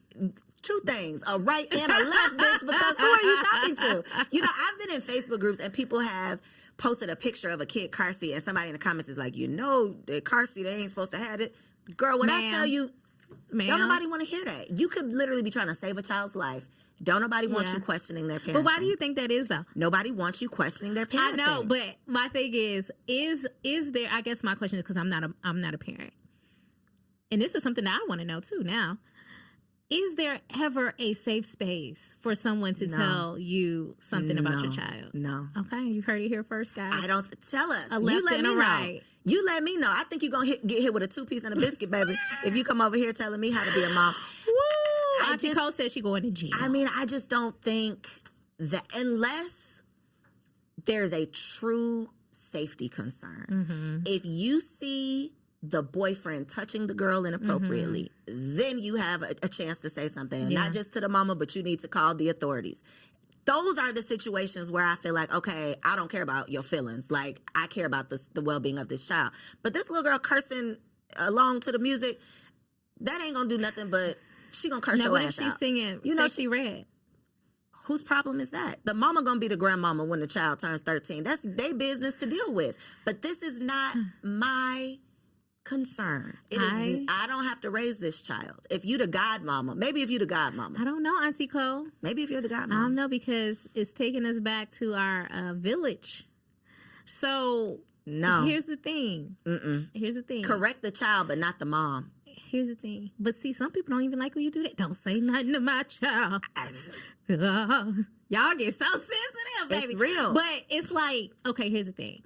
[SPEAKER 4] Two things, a right and a left, bitch, because who are you talking to? You know, I've been in Facebook groups and people have posted a picture of a kid car seat and somebody in the comments is like, the car seat, they ain't supposed to have it. Girl, when I tell you, don't nobody want to hear that. You could literally be trying to save a child's life. Don't nobody want you questioning their parenting.
[SPEAKER 5] But why do you think that is, though?
[SPEAKER 4] Nobody wants you questioning their parenting.
[SPEAKER 5] I know, but my thing is there, I guess my question is because I'm not a parent. And this is something that I want to know too now. Is there ever a safe space for someone to tell you something about your child?
[SPEAKER 4] No.
[SPEAKER 5] Okay, you heard it here first, guys.
[SPEAKER 4] I don't tell us.
[SPEAKER 5] A left and a right.
[SPEAKER 4] You let me know. I think you're gonna get hit with a 2-piece and a biscuit, baby. If you come over here telling me how to be a mom.
[SPEAKER 5] Woo! Auntie Koe said she going to jail.
[SPEAKER 4] I mean, I just don't think that unless there's a true safety concern. If you see the boyfriend touching the girl inappropriately, then you have a chance to say something. And not just to the mama, but you need to call the authorities. Those are the situations where I feel like, okay, I don't care about your feelings. Like, I care about the well-being of this child. But this little girl cursing along to the music, that ain't gonna do nothing but she gonna curse your ass out.
[SPEAKER 5] Now, what if she's singing Sexy Red?
[SPEAKER 4] Whose problem is that? The mama gonna be the grandmama when the child turns 13. That's their business to deal with. But this is not my concern. I don't have to raise this child. If you the godmama, maybe if you the godmama.
[SPEAKER 5] I don't know, Auntie Koe.
[SPEAKER 4] Maybe if you're the godmama.
[SPEAKER 5] I don't know, because it's taking us back to our village. So here's the thing. Here's the thing.
[SPEAKER 4] Correct the child, but not the mom.
[SPEAKER 5] Here's the thing. But see, some people don't even like when you do that. Don't say nothing to my child. Y'all get so sensitive, baby.
[SPEAKER 4] It's real.
[SPEAKER 5] But it's like, okay, here's the thing.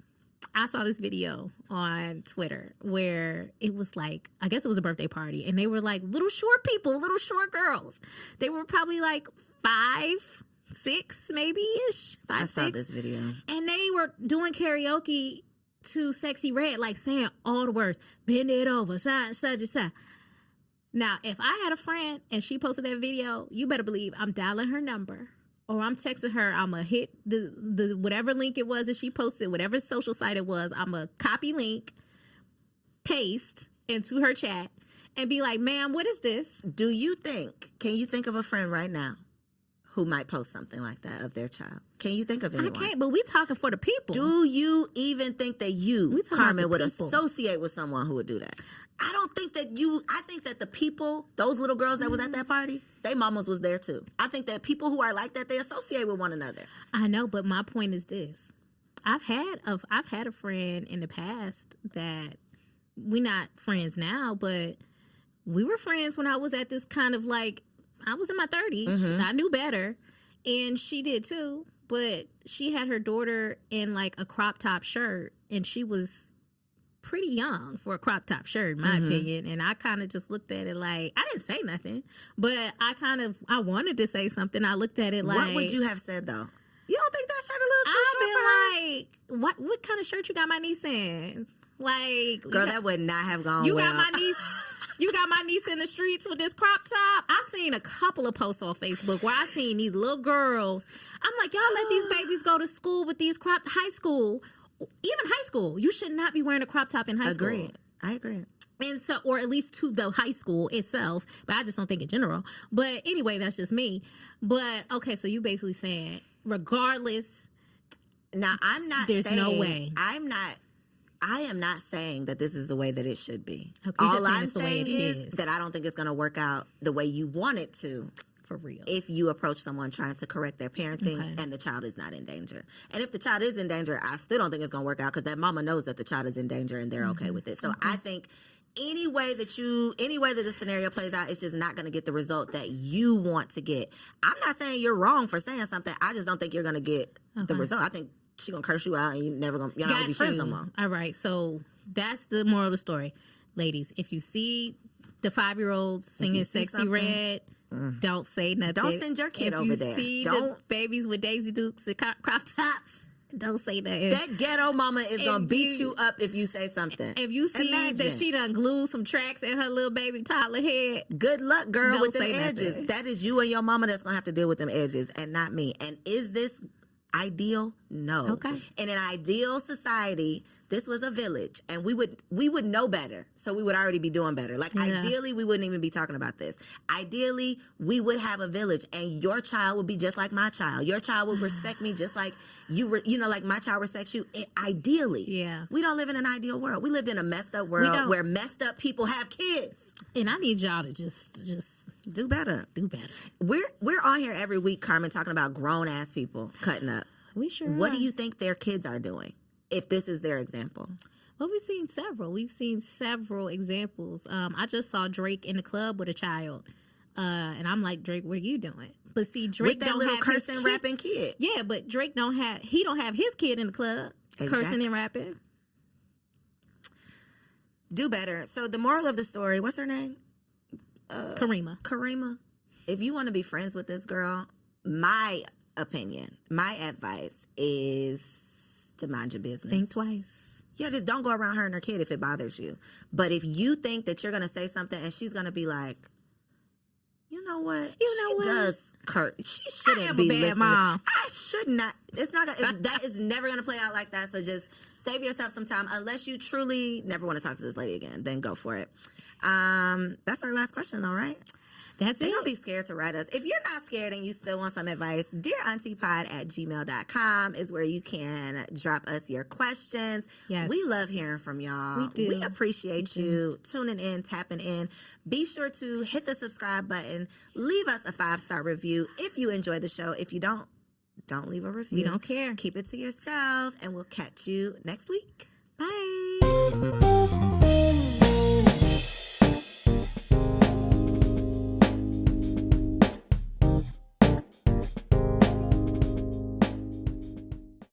[SPEAKER 5] I saw this video on Twitter where it was like, I guess it was a birthday party, and they were like little short people, little short girls. They were probably like 5, 6 maybe-ish, 5, 6.
[SPEAKER 4] I saw this video.
[SPEAKER 5] And they were doing karaoke to Sexy Red, like saying all the words, bend it over, side, side. Now, if I had a friend and she posted that video, you better believe I'm dialing her number. Or I'm texting her, I'm going to hit the whatever link it was that she posted, whatever social site it was, I'm going to copy link, paste into her chat, and be like, ma'am, what is this?
[SPEAKER 4] Can you think of a friend right now who might post something like that of their child? Can you think of anyone?
[SPEAKER 5] I can't, but we talking for the people.
[SPEAKER 4] Do you even think that Carmen, would associate with someone who would do that? I don't think that I think that the people, those little girls that was at that party, they mamas was there too. I think that people who are like that, they associate with one another.
[SPEAKER 5] I know, but my point is this. I've had a friend in the past that we're not friends now, but we were friends when I was at this kind of like, I was in my 30s. I knew better. And she did too. But she had her daughter in like a crop top shirt, and she was pretty young for a crop top shirt, in my opinion. And I kind of just looked at it like, I didn't say nothing, but I wanted to say something. I looked at it like,
[SPEAKER 4] what would you have said though? You don't think that shirt a little too short for her?
[SPEAKER 5] Like, what kind of shirt you got my niece in? Like,
[SPEAKER 4] girl, that would not have gone well.
[SPEAKER 5] You got my niece in the streets with this crop top. I've seen a couple of posts on Facebook where I seen these little girls. I'm like, y'all let these babies go to school with these high school. Even high school, you should not be wearing a crop top in high school.
[SPEAKER 4] I agree.
[SPEAKER 5] And so, or at least to the high school itself, but I just don't think in general. But anyway, that's just me. But okay, so you basically saying, regardless.
[SPEAKER 4] Now,
[SPEAKER 5] there's no way.
[SPEAKER 4] I am not saying that this is the way that it should be.
[SPEAKER 5] Okay,
[SPEAKER 4] all I'm saying is that I don't think it's going to work out the way you want it to.
[SPEAKER 5] For real.
[SPEAKER 4] If you approach someone trying to correct their parenting and the child is not in danger. And if the child is in danger, I still don't think it's going to work out because that mama knows that the child is in danger and they're okay with it. So I think any way that the scenario plays out, it's just not going to get the result that you want to get. I'm not saying you're wrong for saying something. I just don't think you're going to get the result. I think she's going to curse you out and you're not going to be friends no more.
[SPEAKER 5] All right. So that's the moral of the story. Ladies, if you see the 5-year-olds singing Sexy Red, don't say nothing.
[SPEAKER 4] Don't send your kid over there.
[SPEAKER 5] If you see the babies with Daisy Dukes and crop tops, Don't say that.
[SPEAKER 4] That ghetto mama is going to beat you up if you say something.
[SPEAKER 5] If you see that she done glued some tracks in her little baby toddler head,
[SPEAKER 4] good luck, girl,
[SPEAKER 5] don't
[SPEAKER 4] with them
[SPEAKER 5] say
[SPEAKER 4] edges.
[SPEAKER 5] nothing.
[SPEAKER 4] That is you and your mama that's going to have to deal with them edges and not me. And is this ideal? No.
[SPEAKER 5] Okay.
[SPEAKER 4] In an ideal society, this was a village, and we would know better, so we would already be doing better. Like, ideally, we wouldn't even be talking about this. Ideally, we would have a village, and your child would be just like my child. Your child would respect me just like like my child respects you. Ideally.
[SPEAKER 5] Yeah.
[SPEAKER 4] We don't live in an ideal world. We lived in a messed up world where messed up people have kids.
[SPEAKER 5] And I need y'all to just
[SPEAKER 4] do better.
[SPEAKER 5] Do better.
[SPEAKER 4] We're on here every week, Carmen, talking about grown ass people cutting up.
[SPEAKER 5] We sure
[SPEAKER 4] What
[SPEAKER 5] are.
[SPEAKER 4] do you think their kids are doing if this is their example?
[SPEAKER 5] Well, we've seen several. We've seen several examples. I just saw Drake in the club with a child, and I'm like, Drake, what are you doing? But see, Drake
[SPEAKER 4] with that
[SPEAKER 5] don't
[SPEAKER 4] little
[SPEAKER 5] have
[SPEAKER 4] cursing,
[SPEAKER 5] his kid.
[SPEAKER 4] rapping kid.
[SPEAKER 5] Yeah, but Drake don't have his kid in the club cursing and rapping.
[SPEAKER 4] Do better. So the moral of the story, what's her name?
[SPEAKER 5] Karima.
[SPEAKER 4] If you want to be friends with this girl, my opinion, my advice is to mind your business.
[SPEAKER 5] Think twice.
[SPEAKER 4] Yeah, just don't go around her and her kid if it bothers you. But if you think that you're going to say something and she's going to be like, you know what? She does curse. She shouldn't be
[SPEAKER 5] a bad
[SPEAKER 4] listening.
[SPEAKER 5] mom.
[SPEAKER 4] I should not. It's not. That is never going to play out like that. So just save yourself some time. Unless you truly never want to talk to this lady again, then go for it. That's our last question, though, right?
[SPEAKER 5] That's it.
[SPEAKER 4] Don't be scared to write us. If you're not scared and you still want some advice, DearAuntyPod@gmail.com is where you can drop us your questions.
[SPEAKER 5] Yes.
[SPEAKER 4] We love hearing from y'all.
[SPEAKER 5] We do.
[SPEAKER 4] We appreciate you tuning in, tapping in. Be sure to hit the subscribe button. Leave us a 5-star review if you enjoy the show. If you don't leave a review.
[SPEAKER 5] We don't care.
[SPEAKER 4] Keep it to yourself, and we'll catch you next week.
[SPEAKER 5] Bye.